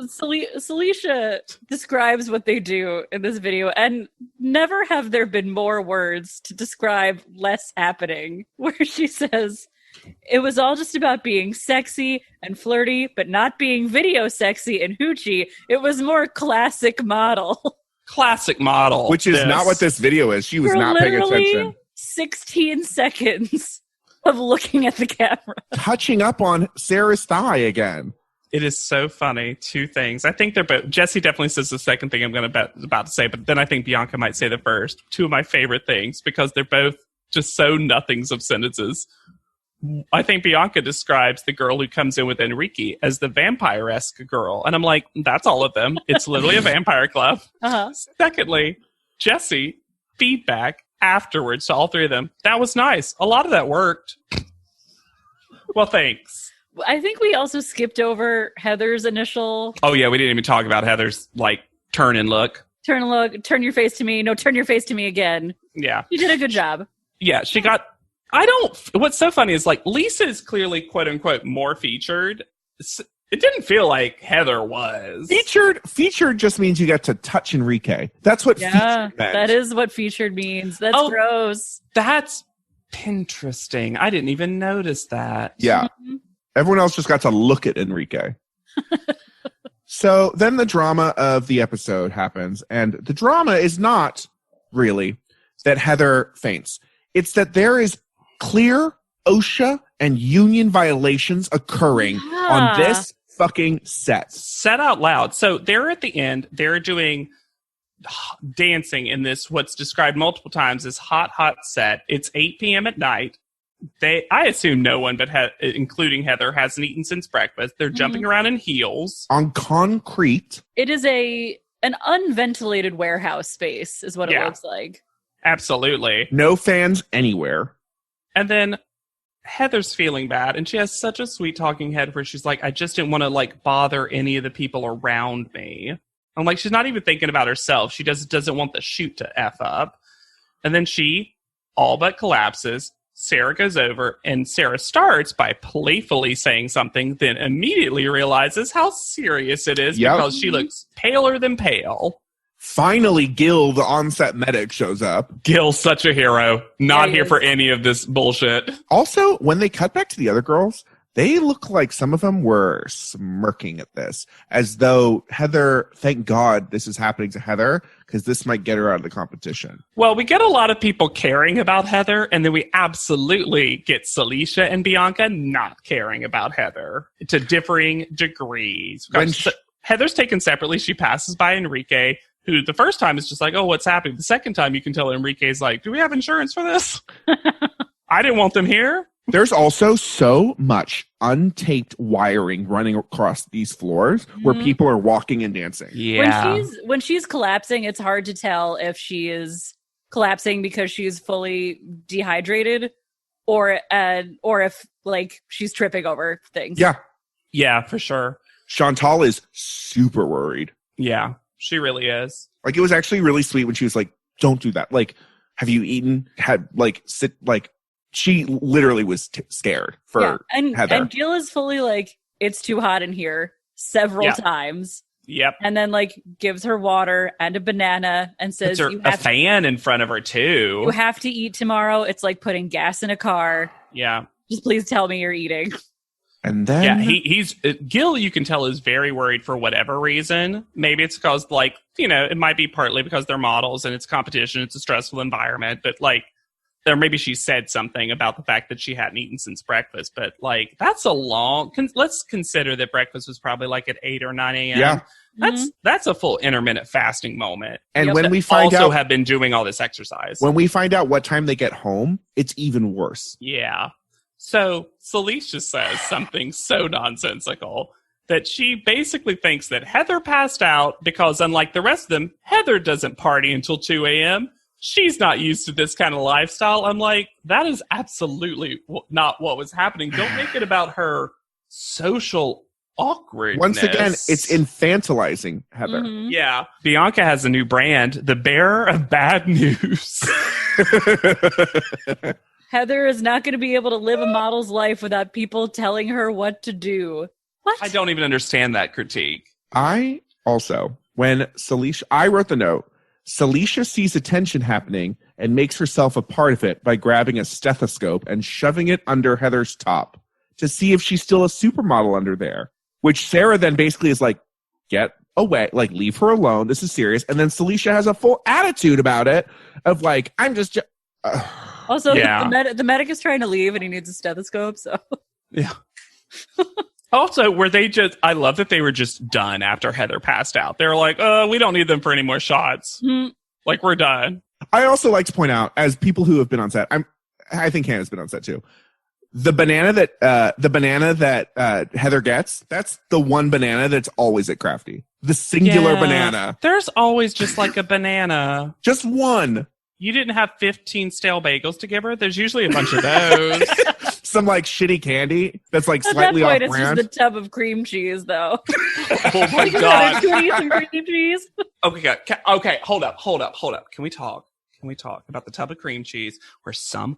Celicia describes what they do in this video, and never have there been more words to describe less happening, where she says, it was all just about being sexy and flirty, but not being video sexy and hoochie. It was more classic model. Classic model. Which is not what this video is. She was For not paying literally attention. 16 seconds of looking at the camera. Touching up on Sarah's thigh again. It is so funny. Two things. I think they're both. Jesse definitely says the second thing I'm going to about to say, but then I think Bianca might say the first. Two of my favorite things because they're both just so nothings of sentences. I think Bianca describes the girl who comes in with Enrique as the vampire-esque girl. And I'm like, that's all of them. It's literally a vampire club. Uh-huh. Secondly, Jesse, feedback afterwards to all three of them. That was nice. A lot of that worked. Well, thanks. I think we also skipped over Heather's initial Oh, yeah, we didn't even talk about Heather's, turn and look. turn and look, turn your face to me. No, turn your face to me again. Yeah. You did a good job. Yeah, she got... what's so funny is, Lisa is clearly, quote-unquote, more featured. It didn't feel like Heather was. Featured just means you get to touch Enrique. That's what featured meant. That is what featured means. That's gross. That's interesting. I didn't even notice that. Yeah. Mm-hmm. Everyone else just got to look at Enrique. So then the drama of the episode happens, and the drama is not really that Heather faints. It's that there is clear OSHA and union violations occurring on this fucking set. Said out loud. So they're at the end. They're doing dancing in this, what's described multiple times as hot set. It's 8 p.m. at night. I assume no one, but including Heather, hasn't eaten since breakfast. They're jumping around in heels. On concrete. It is an unventilated warehouse space is what it looks like. Absolutely. No fans anywhere. And then Heather's feeling bad, and she has such a sweet talking head where she's like, I just didn't want to bother any of the people around me. I'm like, she's not even thinking about herself. She doesn't want the shoot to F up. And then she all but collapses. Sarah goes over, and Sarah starts by playfully saying something, then immediately realizes how serious it is because she looks paler than pale. Finally, Gil, the on-set medic, shows up. Gil's such a hero. Not here for any of this bullshit. Also, when they cut back to the other girls, they look like some of them were smirking at this, as though Heather, thank God this is happening to Heather, because this might get her out of the competition. Well, we get a lot of people caring about Heather, and then we absolutely get Celicia and Bianca not caring about Heather to differing degrees. Heather's taken separately. She passes by Enrique, who the first time is just like, oh, what's happening? The second time you can tell Enrique's like, do we have insurance for this? I didn't want them here. There's also so much untaped wiring running across these floors where people are walking and dancing. Yeah. When she's collapsing, it's hard to tell if she is collapsing because she's fully dehydrated or if she's tripping over things. Yeah. Yeah, for sure. Chantal is super worried. Yeah, she really is. It was actually really sweet when she was like, don't do that. Have you eaten? She literally was scared for Heather. And Jill is fully it's too hot in here several times. Yep. And then gives her water and a banana and says you have a fan in front of her too. You have to eat tomorrow. It's like putting gas in a car. Yeah. Just please tell me you're eating. And then he's Gil, you can tell, is very worried for whatever reason. Maybe it's because it might be partly because they're models and it's competition, it's a stressful environment, but or maybe she said something about the fact that she hadn't eaten since breakfast, but that's a long. Let's consider that breakfast was probably at 8 or 9 a.m. Yeah, that's a full intermittent fasting moment. And when we find out, have been doing all this exercise. When we find out what time they get home, it's even worse. Yeah. So Celicia says something so nonsensical that she basically thinks that Heather passed out because, unlike the rest of them, Heather doesn't party until 2 a.m. She's not used to this kind of lifestyle. I'm like, that is absolutely not what was happening. Don't make it about her social awkwardness. Once again, it's infantilizing Heather. Mm-hmm. Yeah. Bianca has a new brand, the bearer of bad news. Heather is not going to be able to live a model's life without people telling her what to do. What? I don't even understand that critique. I also, when Celicia, I wrote the note, Celicia sees a tension happening and makes herself a part of it by grabbing a stethoscope and shoving it under Heather's top to see if she's still a supermodel under there, which Sarah then basically is like, get away, leave her alone. This is serious. And then Celicia has a full attitude about it of I'm just... Also, the medic is trying to leave and he needs a stethoscope, so... Yeah. Also, were they just, I love that they were just done after Heather passed out. They were like, we don't need them for any more shots. Like, we're done. I also like to point out, as people who have been on set, I think Hannah's been on set too. The banana that Heather gets, that's the one banana that's always at Crafty. The singular banana. There's always just like a banana. Just one. You didn't have 15 stale bagels to give her? There's usually a bunch of those. Some like shitty candy that's like At slightly that point, off it's brand. just the tub of cream cheese, though. Oh my God. Can we eat some cream cheese? Okay, hold up. Can we talk about the tub of cream cheese where some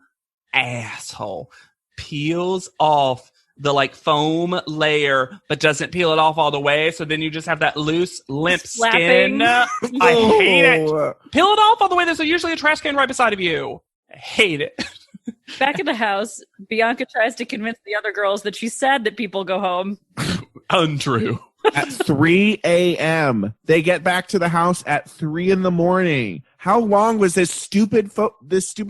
asshole peels off the like foam layer but doesn't peel it off all the way, so then you just have that loose limp skin. I hate it. Peel it off all the way. There's usually a trash can right beside of you. I hate it. Back in the house, Bianca tries to convince the other girls that she's sad that people go home. Untrue. At 3 a.m. They get back to the house at 3 in the morning. How long was this stupid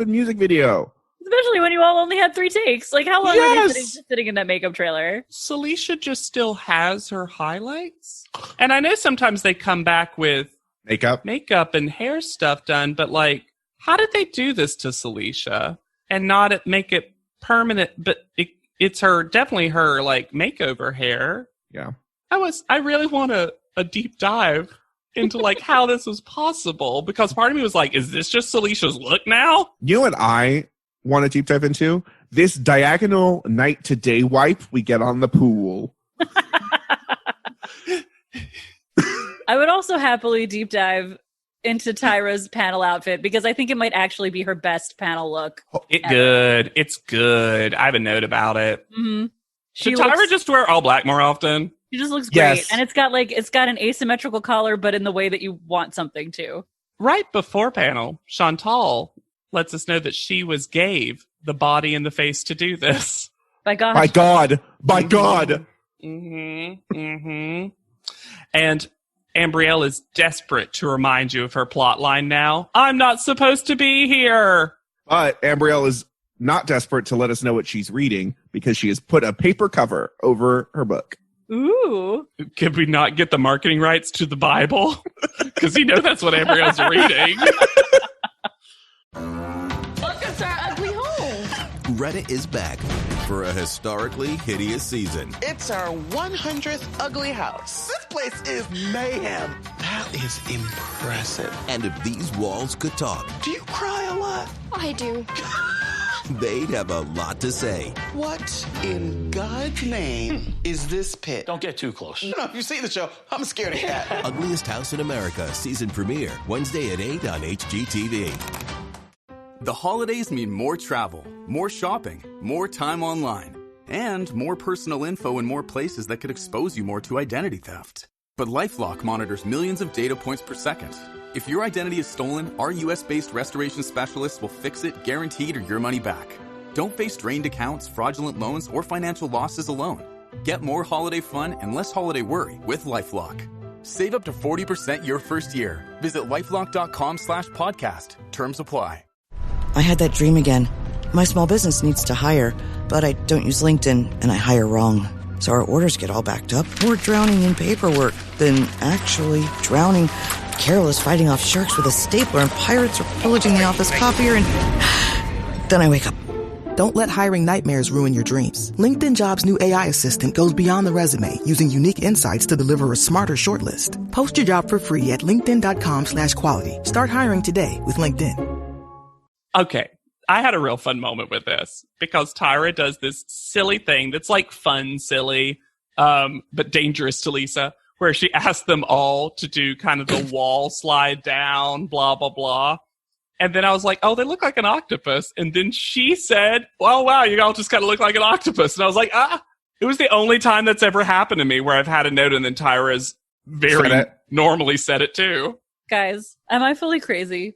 music video? Especially when you all only had 3 takes. Like, how long were you sitting in that makeup trailer? Celicia just still has her highlights. And I know sometimes they come back with makeup and hair stuff done, but like, how did they do this to Celicia and not make it permanent? But it's definitely her like makeover hair. Yeah. I really want a deep dive into like how this was possible, because part of me was like, is this just Celicia's look now? You know what I want to deep dive into? This diagonal night to day wipe we get on the pool. I would also happily deep dive into Tyra's panel outfit, because I think it might actually be her best panel look. It's good. I have a note about it. Mm-hmm. Should Tyra just wear all black more often? She just looks great. Yes. And it's got an asymmetrical collar, but in the way that you want something to. Right before panel, Chantal lets us know that she gave the body and the face to do this. By God. By God. And Ambrielle is desperate to remind you of her plot line now. I'm not supposed to be here. But Ambrielle is not desperate to let us know what she's reading, because she has put a paper cover over her book. Ooh. Could we not get the marketing rights to the Bible? Because that's what Ambrielle's reading. Welcome to our ugly home. Reddit is back for a historically hideous season. It's our 100th ugly house. This place is mayhem. That is impressive. And if these walls could talk, Do you cry a lot? I do. they'd have a lot to say. What in God's name is this pit? Don't get too close. You know, if you see the show, I'm scared of cat. Ugliest House in America season premiere Wednesday at 8 on HGTV. The holidays mean more travel, more shopping, more time online, and more personal info in more places that could expose you more to identity theft. But LifeLock monitors millions of data points per second. If your identity is stolen, our U.S.-based restoration specialists will fix it, guaranteed, or your money back. Don't face drained accounts, fraudulent loans, or financial losses alone. Get more holiday fun and less holiday worry with LifeLock. Save up to 40% your first year. Visit LifeLock.com/podcast. Terms apply. I had that dream again. My small business needs to hire, but I don't use LinkedIn, and I hire wrong. So our orders get all backed up. We're drowning in paperwork, then actually drowning. Carol is fighting off sharks with a stapler, and pirates are pillaging the office copier, and then I wake up. Don't let hiring nightmares ruin your dreams. LinkedIn Jobs' new AI assistant goes beyond the resume, using unique insights to deliver a smarter shortlist. Post your job for free at linkedin.com/quality. Start hiring today with LinkedIn. Okay, I had a real fun moment with this, because Tyra does this silly thing that's like fun, silly, but dangerous to Lisa, where she asks them all to do kind of the wall slide down, blah, blah, blah. And then I was like, oh, they look like an octopus. And then she said, oh, wow, you all just kind of look like an octopus. And I was like, it was the only time that's ever happened to me where I've had a note and then Tyra's very normally said it too. Guys, am I fully crazy?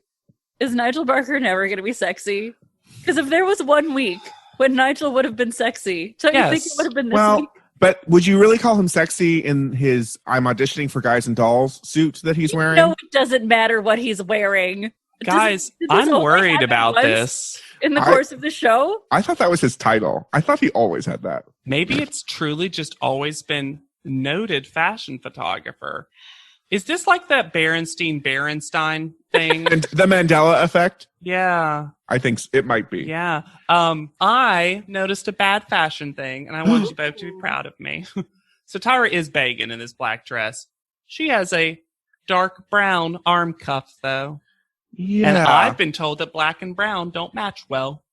Is Nigel Barker never going to be sexy? Because if there was 1 week when Nigel would have been sexy, don't you think it would have been this week? But would you really call him sexy in his I'm auditioning for guys and dolls suit that he's wearing? No, it doesn't matter what he's wearing. Guys, I'm worried about this. In the course of the show? I thought that was his title. I thought he always had that. Maybe it's truly just always been noted fashion photographer. Is this like that Berenstein thing? And the Mandela effect? Yeah. I think it might be. Yeah. I noticed a bad fashion thing, and I want you both to be proud of me. So Tyra is begging in this black dress. She has a dark brown arm cuff, though. Yeah. And I've been told that black and brown don't match well.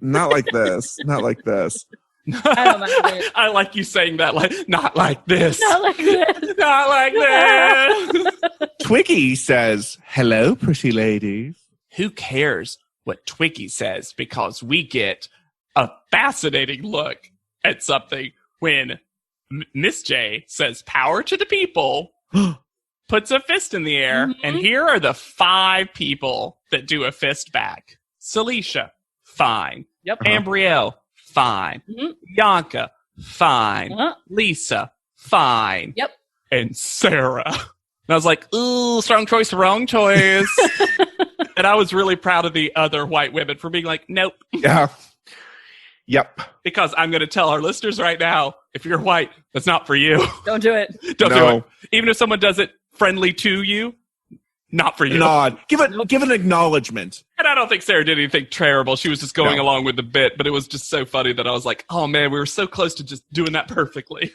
Not like this. Not like this. I don't mind it. I like you saying that, like, not like this. Not like this. Not like this. Twiggy says, hello, pretty ladies. Who cares what Twiggy says? Because we get a fascinating look at something when Miss J says power to the people, puts a fist in the air, and here are the 5 people that do a fist back. Celicia, fine. Yep. Ambrielle, fine. Bianca, fine. Lisa, fine. Yep. And Sarah. And I was like, ooh, strong choice, wrong choice. And I was really proud of the other white women for being like, nope. Yeah. Yep. Because I'm going to tell our listeners right now, if you're white, that's not for you. Don't do it. Don't do it. Even if someone does it friendly to you, not for you. Nod. Give an acknowledgement. And I don't think Sarah did anything terrible. She was just going along with the bit, but it was just so funny that I was like, oh man, we were so close to just doing that perfectly.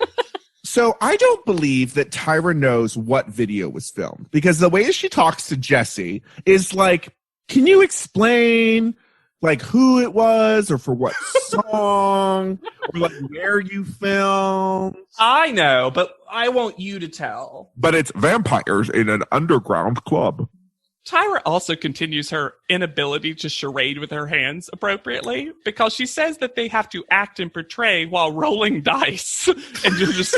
So I don't believe that Tyra knows what video was filmed, because the way she talks to Jesse is like, can you explain like who it was or for what song or like where you filmed? I know, but I want you to tell. But it's vampires in an underground club. Tyra also continues her inability to charade with her hands appropriately, because she says that they have to act and portray while rolling dice. And just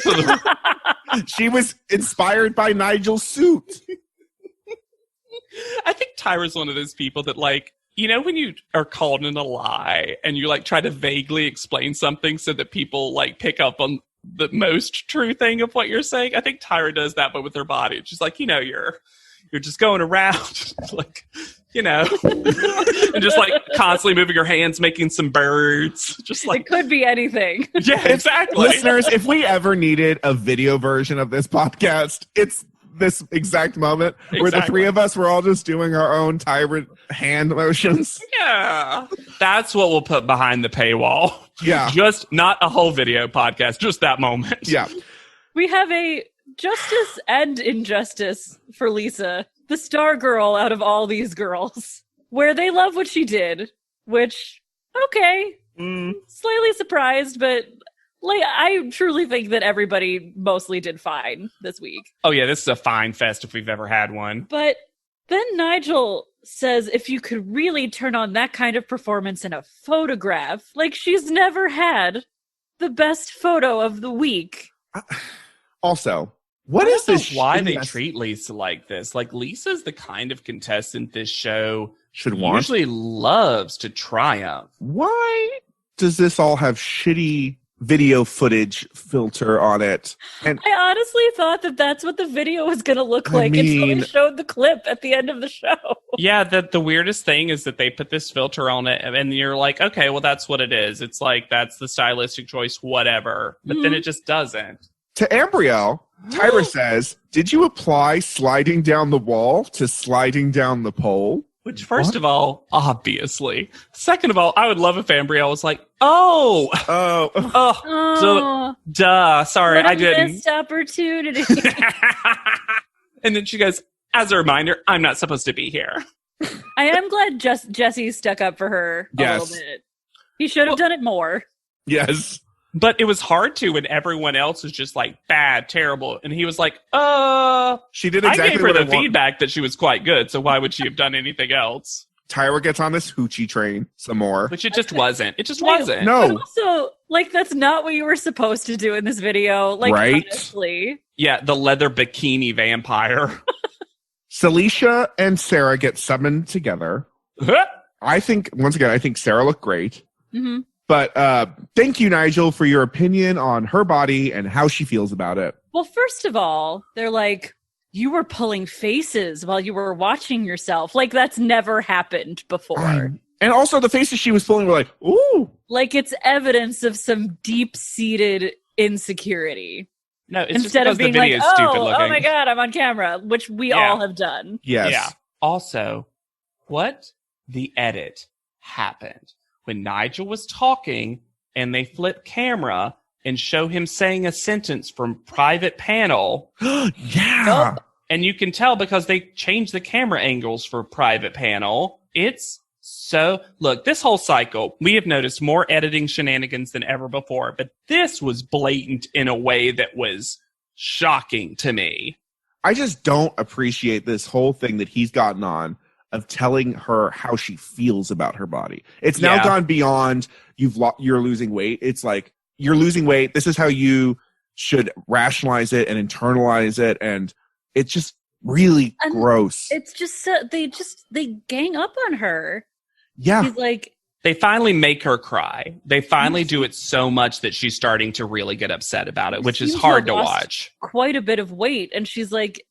She was inspired by Nigel's suit. I think Tyra's one of those people that, like, you know, when you are called in a lie and you like try to vaguely explain something so that people like pick up on the most true thing of what you're saying. I think Tyra does that, but with her body. She's like, you know, you're just going around, like, you know, and just like constantly moving her hands, making some birds. Just like, it could be anything. Yeah, exactly. Listeners, if we ever needed a video version of this podcast, it's this exact moment where the 3 of us were all just doing our own Tyra hand motions. Yeah. That's what we'll put behind the paywall. Yeah. Just not a whole video podcast, just that moment. Yeah. We have a justice and injustice for Lisa, the star girl out of all these girls, where they love what she did, which, okay, slightly surprised, but like, I truly think that everybody mostly did fine this week. Oh yeah, this is a fine fest if we've ever had one. But then Nigel says if you could really turn on that kind of performance in a photograph, like she's never had the best photo of the week. Also, what is this? Why they treat Lisa like this? Like, Lisa's the kind of contestant this show should want. Usually loves to triumph. Why does this all have shitty video footage filter on it? And I honestly thought that that's what the video was going to look like until they showed the clip at the end of the show. Yeah, the weirdest thing is that they put this filter on it, and you're like, okay, well, that's what it is. It's like, that's the stylistic choice, whatever. But then it just doesn't. To Ambrielle, Tyra says, did you apply sliding down the wall to sliding down the pole? Which, first of all, obviously. Second of all, I would love if Ambrielle was like, so, duh, sorry, I didn't. Missed opportunity. And then she goes, as a reminder, I'm not supposed to be here. I am glad Jesse stuck up for her a little bit. He should have done it more. Yes. But it was hard to when everyone else was just like bad, terrible. And he was like, she did exactly I gave her what the feedback that she was quite good. So why would she have done anything else? Tyra gets on this hoochie train some more. Which it just wasn't. It just wasn't. No. But also, like, that's not what you were supposed to do in this video. Like, right? Honestly. Yeah, the leather bikini vampire. Celicia and Sarah get summoned together. I think Sarah looked great. Mm-hmm. But thank you, Nigel, for your opinion on her body and how she feels about it. Well, first of all, they're like, you were pulling faces while you were watching yourself. Like, that's never happened before. And also the faces she was pulling were like, ooh. Like it's evidence of some deep-seated insecurity. No, it's Instead just of because being the like, video is stupid looking. oh my God, I'm on camera, which we all have done. Yes. Yeah. Also, what the edit happened when Nigel was talking and they flip camera and show him saying a sentence from private panel. Yeah. Nope. And you can tell because they changed the camera angles for private panel. It's so, look, this whole cycle, we have noticed more editing shenanigans than ever before, but this was blatant in a way that was shocking to me. I just don't appreciate this whole thing that he's gotten on of telling her how she feels about her body. It's now gone beyond you're losing weight. It's like, you're losing weight. This is how you should rationalize it and internalize it. And it's just really gross. It's just, they gang up on her. Yeah. He's like, they finally make her cry. They finally do it so much that she's starting to really get upset about it, which is hard to watch. Quite a bit of weight. And she's like,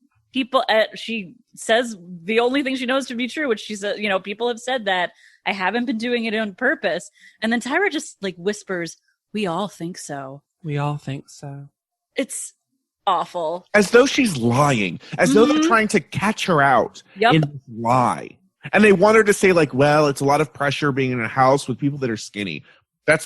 she says the only thing she knows to be true, which she said, people have said that. I haven't been doing it on purpose. And then Tyra just like whispers, we all think so. We all think so. It's awful. As though she's lying. As though they're trying to catch her out in this lie. And they want her to say like, well, it's a lot of pressure being in a house with people that are skinny.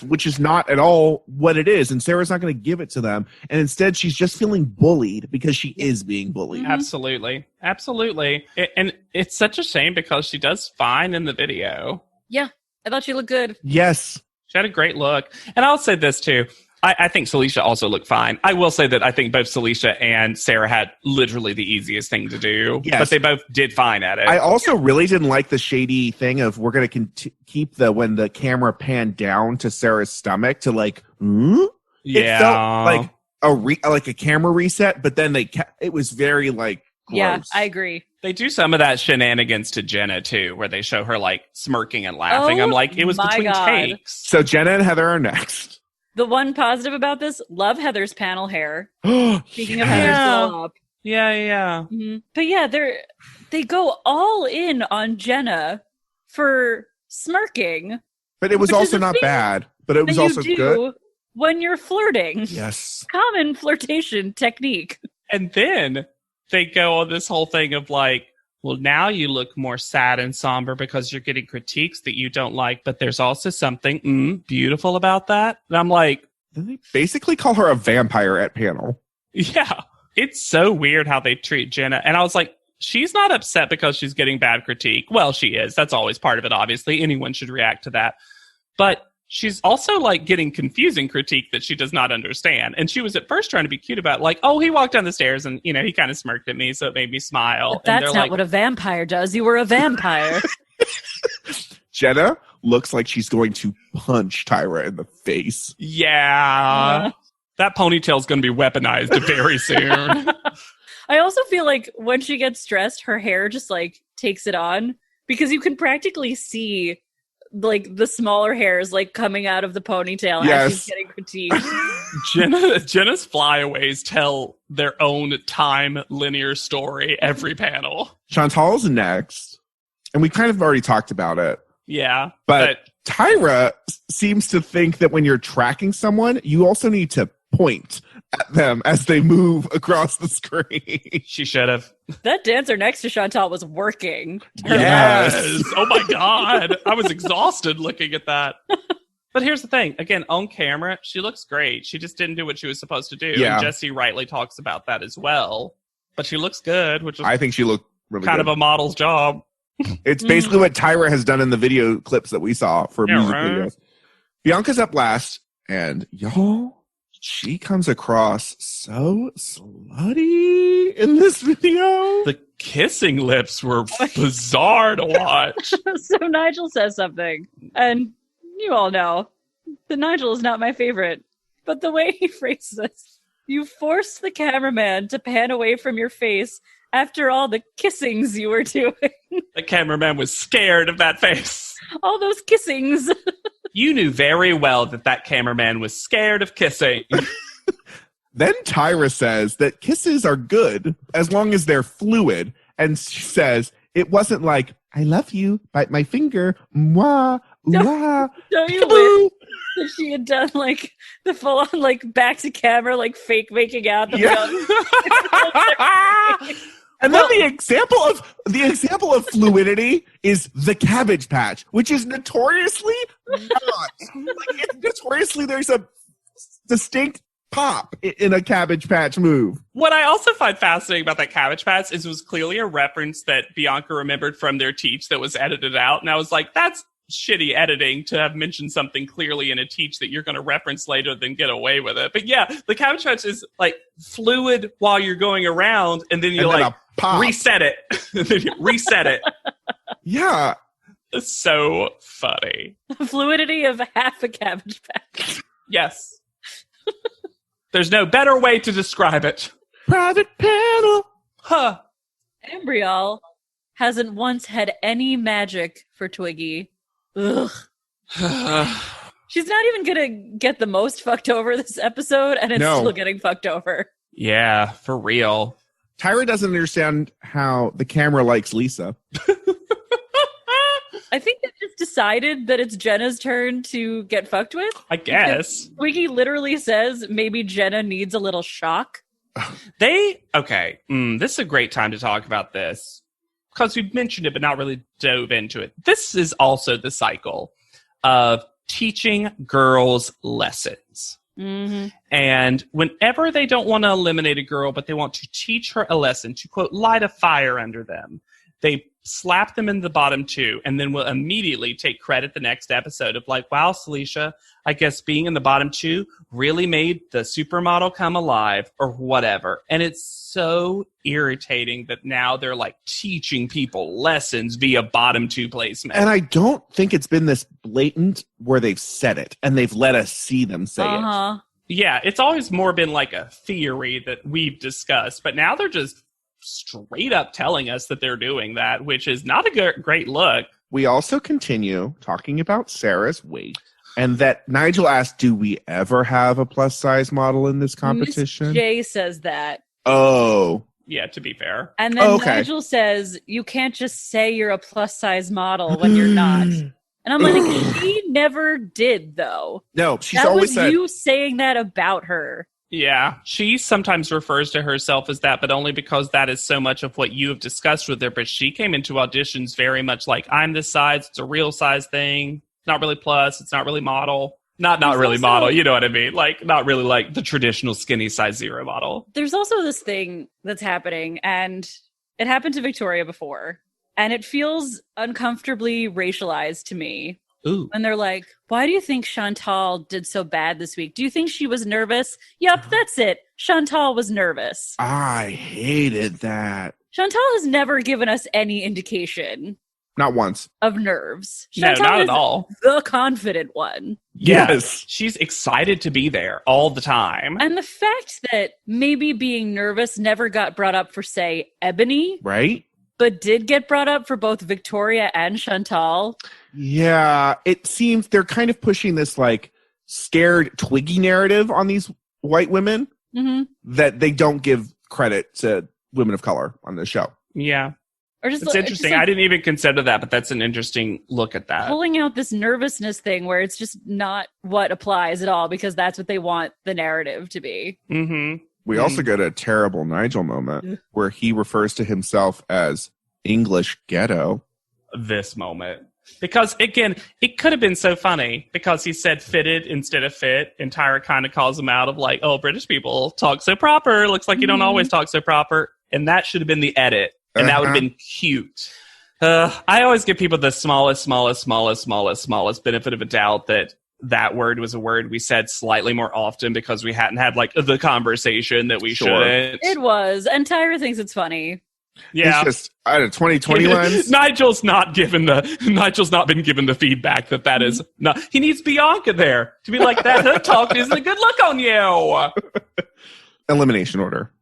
Which is not at all what it is. And Sarah's not going to give it to them. And instead, she's just feeling bullied because she is being bullied. Absolutely. Absolutely. And it's such a shame because she does fine in the video. Yeah. I thought she looked good. Yes. She had a great look. And I'll say this too. I think Celicia also looked fine. I will say that I think both Celicia and Sarah had literally the easiest thing to do. Yes. But they both did fine at it. I also really didn't like the shady thing of we're going to keep when the camera panned down to Sarah's stomach to like, It felt like a camera reset, but then it was very like gross. Yeah, I agree. They do some of that shenanigans to Jenna too, where they show her like smirking and laughing. I'm like, it was between takes. So Jenna and Heather are next. The one positive about this, love Heather's panel hair. Speaking of Yes. Heather's glow up. Yeah. Mm-hmm. But yeah, they go all in on Jenna for smirking. But it was also not bad. But it was also good. When you're flirting. Yes. Common flirtation technique. And then they go on this whole thing of like, well, now you look more sad and somber because you're getting critiques that you don't like, but there's also something beautiful about that. And I'm like... They basically call her a vampire at panel. Yeah. It's so weird how they treat Jenna. And I was like, she's not upset because she's getting bad critique. Well, she is. That's always part of it, obviously. Anyone should react to that. But she's also like getting confusing critique that she does not understand. And she was at first trying to be cute about like, oh, he walked down the stairs and, he kind of smirked at me. So it made me smile. But that's not what a vampire does. You were a vampire. Jenna looks like she's going to punch Tyra in the face. Yeah. That ponytail's going to be weaponized very soon. I also feel like when she gets stressed, her hair just like takes it on because you can practically see like the smaller hairs like coming out of the ponytail as she's getting critiqued. Jenna's flyaways tell their own time linear story every panel. Chantal's next, and we kind of already talked about it. Yeah. But Tyra seems to think that when you're tracking someone, you also need to point at them as they move across the screen. She should have. That dancer next to Chantal was working. Yes. Oh my God. I was exhausted looking at that. But here's the thing. Again, on camera, she looks great. She just didn't do what she was supposed to do. Yeah. And Jesse rightly talks about that as well. But she looks good, which is I think she looked really kind good. of a model's job. It's basically what Tyra has done in the video clips that we saw for music videos. Bianca's up last, and y'all, she comes across so slutty in this video. The kissing lips were bizarre to watch. So Nigel says something, and you all know that Nigel is not my favorite, but the way he phrases this, you forced the cameraman to pan away from your face after all the kissings you were doing. The cameraman was scared of that face. All those kissings. You knew very well that cameraman was scared of kissing. Then Tyra says that kisses are good as long as they're fluid. And she says, It wasn't like, I love you, bite my finger, mwah, mwah. Don't you wish that she had done like the full on like back to camera, like fake making out? Yeah. And then the example of fluidity is the Cabbage Patch, which is notoriously not. Like, it's notoriously there's a distinct pop in a Cabbage Patch move. What I also find fascinating about that Cabbage Patch is it was clearly a reference that Bianca remembered from their teach that was edited out. And I was like, that's shitty editing to have mentioned something clearly in a teach that you're going to reference later then get away with it. But yeah, the Cabbage Patch is like fluid while you're going around and then you like reset it. And then you reset it. Yeah. It's so funny. The fluidity of half a Cabbage Patch. Yes. There's no better way to describe it. Private panel. Huh. Ambriel hasn't once had any magic for Twiggy. Ugh. She's not even gonna get the most fucked over this episode, and it's still getting fucked over. Yeah, for real. Tyra doesn't understand how the camera likes Lisa. I think they just decided that it's Jenna's turn to get fucked with. I guess. Twiggy literally says maybe Jenna needs a little shock. This is a great time to talk about this. Because we've mentioned it, but not really dove into it. This is also the cycle of teaching girls lessons. Mm-hmm. And whenever they don't want to eliminate a girl, but they want to teach her a lesson, to, quote, light a fire under them, they slap them in the bottom two, and then will immediately take credit the next episode of like, wow, Celicia, I guess being in the bottom two really made the supermodel come alive or whatever. And it's so irritating that now they're like teaching people lessons via bottom two placement. And I don't think it's been this blatant where they've said it and they've let us see them say it. Yeah, it's always more been like a theory that we've discussed, but now they're just straight up telling us that they're doing that, which is not a great look. We also continue talking about Sarah's weight, and that Nigel asked, do we ever have a plus size model in this competition? Miss J says that. Oh. Yeah, to be fair. And then Nigel says, you can't just say you're a plus size model when you're not. And I'm like, she never did, though. No, she's always said. That was you saying that about her. Yeah, she sometimes refers to herself as that, but only because that is so much of what you have discussed with her. But she came into auditions very much like, I'm this size, it's a real size thing. It's not really plus, it's not really model. Not really model, you know what I mean? Like, not really like the traditional skinny size zero model. There's also this thing that's happening, and it happened to Victoria before, and it feels uncomfortably racialized to me. Ooh. And they're like, why do you think Chantal did so bad this week? Do you think she was nervous? Yep, that's it. Chantal was nervous. I hated that. Chantal has never given us any indication. Not once. Of nerves. Chantal not at all. The confident one. Yes. She's excited to be there all the time. And the fact that maybe being nervous never got brought up for, say, Ebony. Right. But did get brought up for both Victoria and Chantal. Yeah, it seems they're kind of pushing this like scared Twiggy narrative on these white women that they don't give credit to women of color on this show. Yeah. Or just, it's interesting. I didn't even consider that, but that's an interesting look at that. Pulling out this nervousness thing where it's just not what applies at all because that's what they want the narrative to be. Mm-hmm. We also get a terrible Nigel moment where he refers to himself as English ghetto. This moment. Because, again, it could have been so funny because he said fitted instead of fit, and Tyra kind of calls him out of like, oh, British people talk so proper. Looks like you don't always talk so proper. And that should have been the edit. And that would have been cute. I always give people the smallest benefit of a doubt that word was a word we said slightly more often because we hadn't had like the conversation that we shouldn't. It was. And Tyra thinks it's funny. Yeah. It's just, I had a 2020 lens. Nigel's not been given the feedback that is not. He needs Bianca there to be like, that talk isn't a good look on you. Elimination order.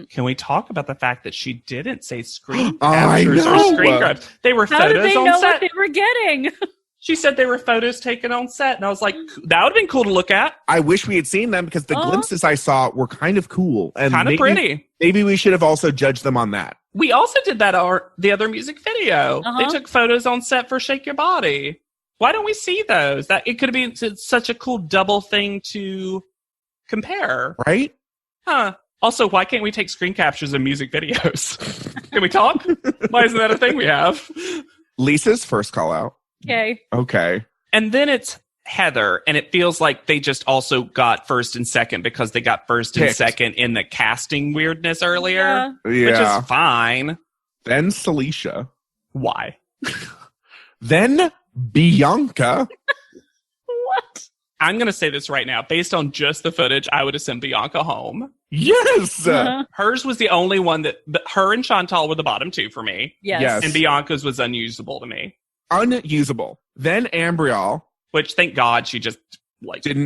Can we talk about the fact that she didn't say screen captures or screen grabs? They were How photos did they on know set. what they were getting? She said they were photos taken on set, and I was like, that would have been cool to look at. I wish we had seen them because the glimpses I saw were kind of cool and kind of pretty. Maybe we should have also judged them on that. We also did that the other music video. Uh-huh. They took photos on set for Shake Your Body. Why don't we see those? That it could have been such a cool double thing to compare. Right? Huh. Also, why can't we take screen captures of music videos? Can we talk? Why isn't that a thing we have? Lisa's first call out. Okay. Okay. And then it's Heather, and it feels like they just also got first and second because they got first and Picked. second in the casting weirdness earlier, Yeah. which Yeah. is fine. Then Celicia. Why? Then Bianca. What? I'm going to say this right now. Based on just the footage, I would have sent Bianca home. Yes. Uh-huh. Hers was the only one that her and Chantal were the bottom two for me. Yes. Yes. And Bianca's was unusable to me. Unusable. Then Ambrielle. Which, thank God, she just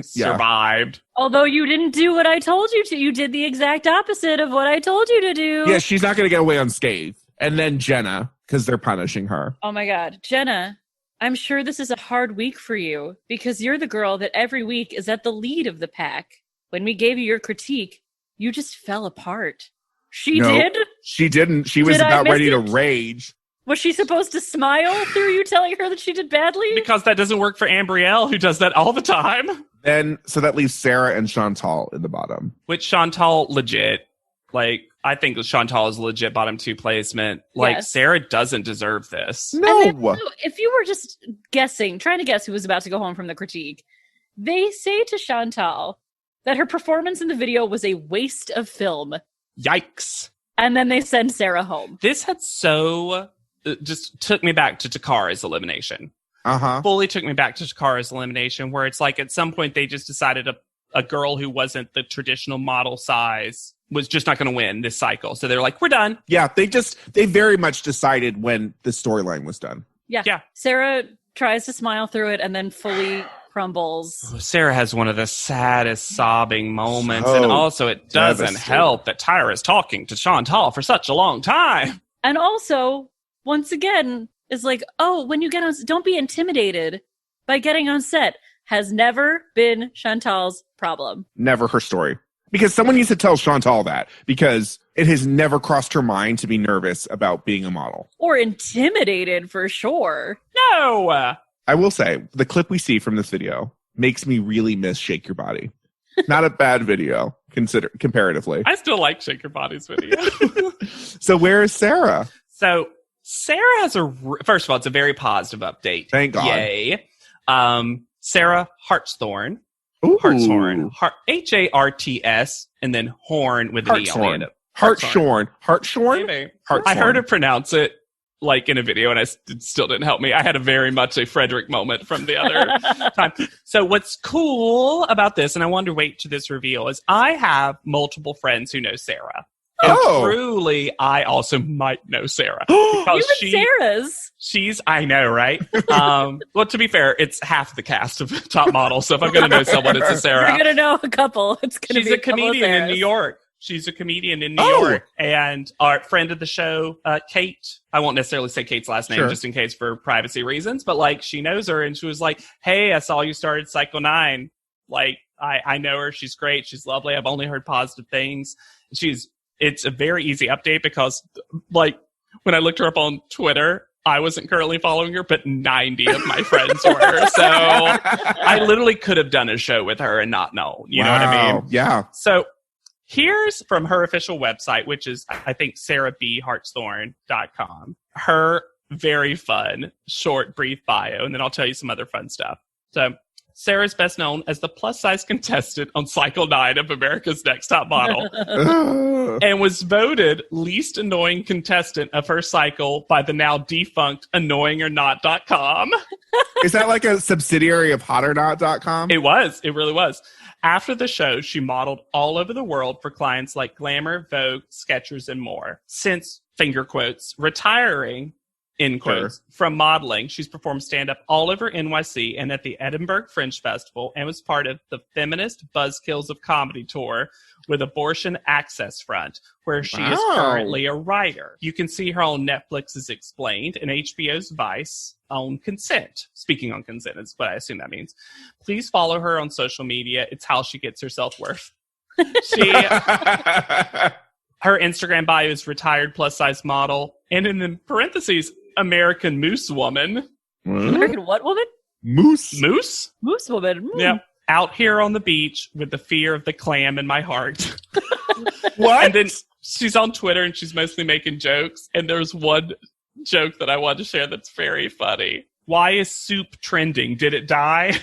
survived. Although you didn't do what I told you to. You did the exact opposite of what I told you to do. Yeah, she's not going to get away unscathed. And then Jenna, because they're punishing her. Oh my God. Jenna, I'm sure this is a hard week for you because you're the girl that every week is at the lead of the pack. When we gave you your critique, you just fell apart. She No, did? She didn't. She was Did I about miss ready to it? rage. Was she supposed to smile through you telling her that she did badly? Because that doesn't work for Ambrielle, who does that all the time. Then, so that leaves Sarah and Chantal in the bottom. Which Chantal, legit. Like, I think Chantal is a legit bottom two placement. Like, Yes. Sarah doesn't deserve this. No. And then, so if you were just trying to guess who was about to go home from the critique, they say to Chantal that her performance in the video was a waste of film. Yikes. And then they send Sarah home. This had just took me back to Takara's elimination. Uh-huh. Fully took me back to Takara's elimination, where it's like at some point they just decided a girl who wasn't the traditional model size was just not going to win this cycle. So they're like, we're done. Yeah, they very much decided when the storyline was done. Yeah. Sarah tries to smile through it and then fully crumbles. Sarah has one of the saddest sobbing moments. So and also it doesn't devastating. help that Tyra is talking to Chantal for such a long time. And also, once again, is like, oh, when you get on, don't be intimidated by getting on set. Has never been Chantal's problem. Never her story. Because someone needs to tell Chantal that. Because it has never crossed her mind to be nervous about being a model. Or intimidated for sure. No! I will say, the clip we see from this video makes me really miss Shake Your Body. Not a bad video, comparatively. I still like Shake Your Body's video. So where is Sarah? So Sarah has first of all, it's a very positive update. Thank God. Yay. Sarah Hartshorn. Ooh. Hartshorn. Harts, and then horn with an E on the end. Hartshorn. Hartshorn? Maybe. Hartshorn. I heard her pronounce it like in a video, and it still didn't help me. I had a very much a Frederick moment from the other time. So what's cool about this, and I wanted to wait to this reveal, is I have multiple friends who know Sarah. And truly, I also might know Sarah. Because Sarah's. I know, right? Well, to be fair, it's half the cast of Top Model. So if I'm going to know someone, it's a Sarah. You're going to know a couple. It's going to be She's a comedian in New York. She's a comedian in New York. And our friend of the show, Kate, I won't necessarily say Kate's last name just in case for privacy reasons, but like she knows her and she was like, hey, I saw you started Cycle 9. Like, I know her. She's great. She's lovely. I've only heard positive things. It's a very easy update because, like, when I looked her up on Twitter, I wasn't currently following her, but 90 of my friends were. So I literally could have done a show with her and not known. You know what I mean? Yeah. So here's from her official website, which is, I think, sarahbhartshorn.com. Her very fun, short, brief bio, and then I'll tell you some other fun stuff. So Sarah's best known as the plus-size contestant on Cycle 9 of America's Next Top Model and was voted least annoying contestant of her cycle by the now defunct annoyingornot.com. Is that like a subsidiary of hotornot.com? It was. It really was. After the show, she modeled all over the world for clients like Glamour, Vogue, Skechers, and more. Since, finger quotes, retiring, end quotes, from modeling, she's performed stand-up all over NYC and at the Edinburgh Fringe Festival and was part of the Feminist Buzzkills of Comedy tour with Abortion Access Front, where she is currently a writer. You can see her on Netflix's Explained and HBO's Vice on Consent. Speaking on consent is what I assume that means. Please follow her on social media. It's how she gets her self-worth. She... her Instagram bio is retired plus size model. And in the parentheses, American Moose Woman. American what woman? Moose. Moose? Moose woman. Mm. Yeah. Out here on the beach with the fear of the clam in my heart. What? And then she's on Twitter and she's mostly making jokes. And there's one joke that I wanted to share that's very funny. Why is soup trending? Did it die?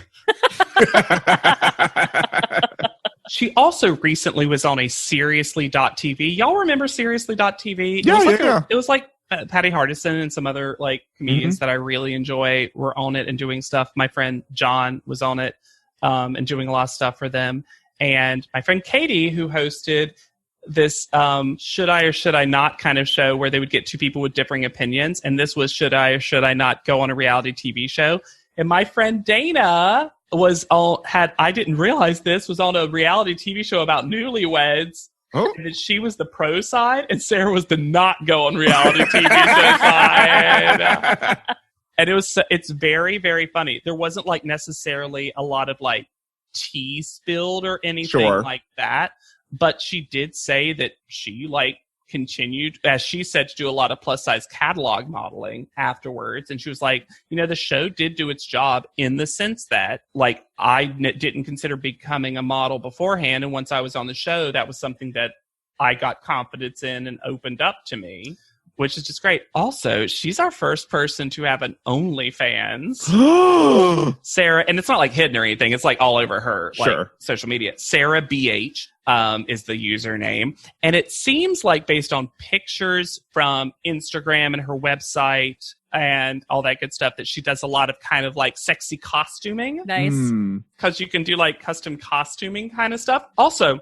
She also recently was on a Seriously.tv. Y'all remember Seriously.tv? Yeah. It was like Patty Hardison and some other like comedians that I really enjoy were on it and doing stuff. My friend John was on it and doing a lot of stuff for them. And my friend Katie, who hosted this should I or should I not kind of show where they would get two people with differing opinions. And this was should I or should I not go on a reality TV show. And my friend Dana I didn't realize this, was on a reality TV show about newlyweds. Oh. And she was the pro side and Sarah was the not go on reality TV show side. And it's very, very funny. There wasn't like necessarily a lot of like tea spilled or anything like that. But she did say that she like continued, as she said, to do a lot of plus size catalog modeling afterwards. And she was like, the show did do its job in the sense that like I didn't consider becoming a model beforehand. And once I was on the show, that was something that I got confidence in and opened up to me, which is just great. Also, she's our first person to have an OnlyFans. Sarah, and it's not like hidden or anything. It's like all over her social media. Sarah BH is the username. And it seems like based on pictures from Instagram and her website and all that good stuff that she does a lot of kind of like sexy costuming. Nice. Because you can do like custom costuming kind of stuff. Also,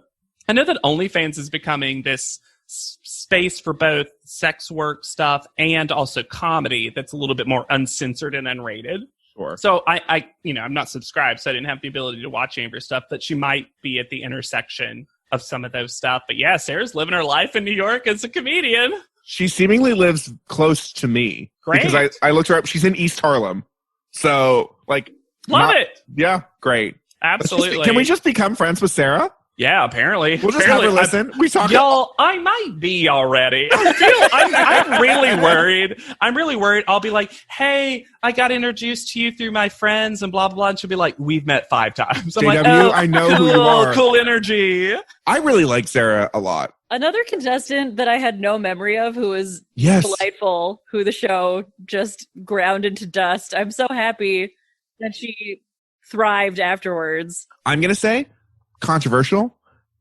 I know that OnlyFans is becoming this space for both sex work stuff and also comedy that's a little bit more uncensored and unrated. Sure. So I'm not subscribed, so I didn't have the ability to watch any of her stuff, but she might be at the intersection of some of those stuff. But yeah, Sarah's living her life in New York as a comedian. She seemingly lives close to me. Great. Because I looked her up. She's in East Harlem. So, like... Love it! Yeah, great. Absolutely. Can we just become friends with Sarah? Yeah, apparently. We'll just have her listen. Y'all, I might be already. I'm really worried. I'm really worried. I'll be like, hey, I got introduced to you through my friends and blah, blah, blah. And she'll be like, we've met 5 times. I'm JW, like, oh, I know cool, who you are. Cool energy. I really like Sarah a lot. Another contestant that I had no memory of who was delightful, who the show just ground into dust. I'm so happy that she thrived afterwards. I'm going to say, controversial,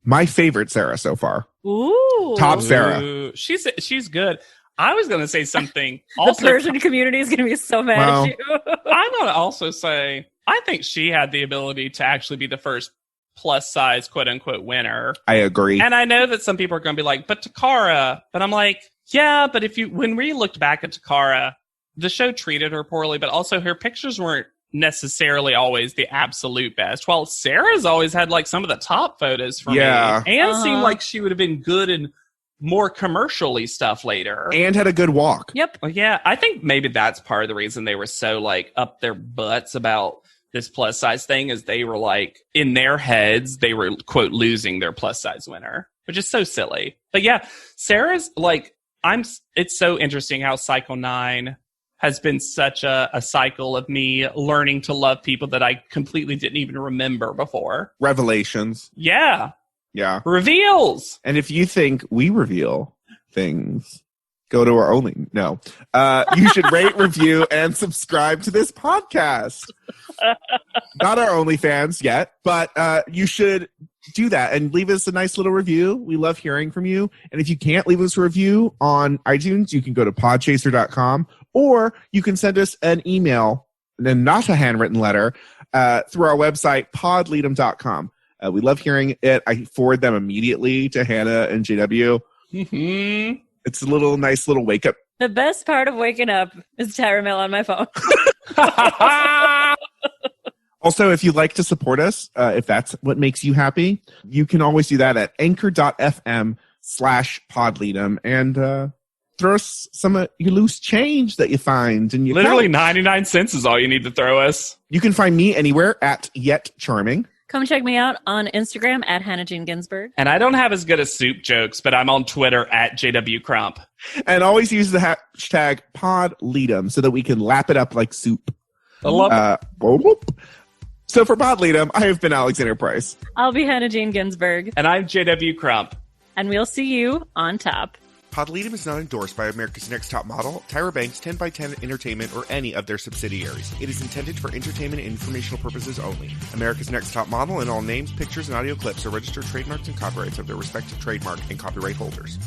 my favorite Sarah so far. Ooh. Top Sarah. Ooh, she's good. I was going to say something. The Persian community is going to be so mad at you. I'm going to also say, I think she had the ability to actually be the first plus size quote unquote winner. I agree. And I know that some people are going to be like, but Takara, but I'm like, yeah, but when we looked back at Takara, the show treated her poorly, but also her pictures weren't necessarily always the absolute best. While Sarah's always had like some of the top photos for me. And seemed like she would have been good in more commercially stuff later. And had a good walk. Yep. Well, yeah, I think maybe that's part of the reason they were so like up their butts about this plus size thing, is they were like, in their heads, they were quote losing their plus size winner, which is so silly. But yeah, Sarah's like, it's so interesting how Cycle 9 has been such a cycle of me learning to love people that I completely didn't even remember before. Revelations. Yeah. Yeah. Reveals. And if you think we reveal things, go to our only. No. You should rate, review, and subscribe to this podcast. Not our OnlyFans yet, but you should do that and leave us a nice little review. We love hearing from you. And if you can't leave us a review on iTunes, you can go to podchaser.com, or you can send us an email, and not a handwritten letter, through our website, podleadem.com. We love hearing it. I forward them immediately to Hannah and JW. Mm-hmm. It's a nice little wake up. The best part of waking up is Tyra Mail on my phone. Also, if you'd like to support us, if that's what makes you happy, you can always do that at anchor.fm/podleadem and throw us some of your loose change that you find. And literally 99 cents is all you need to throw us. You can find me anywhere at Yet Charming. Come check me out on Instagram at Hannah Jean Ginsburg. And I don't have as good as soup jokes, but I'm on Twitter at JW Crump. And always use the hashtag PodLeadum so that we can lap it up like soup. I love it. So for PodLeadum, I have been Alexander Price. I'll be Hannah Jean Ginsburg. And I'm JW Crump. And we'll see you on top. PodLeadum is not endorsed by America's Next Top Model, Tyra Banks, 10x10 Entertainment, or any of their subsidiaries. It is intended for entertainment and informational purposes only. America's Next Top Model and all names, pictures, and audio clips are registered trademarks and copyrights of their respective trademark and copyright holders.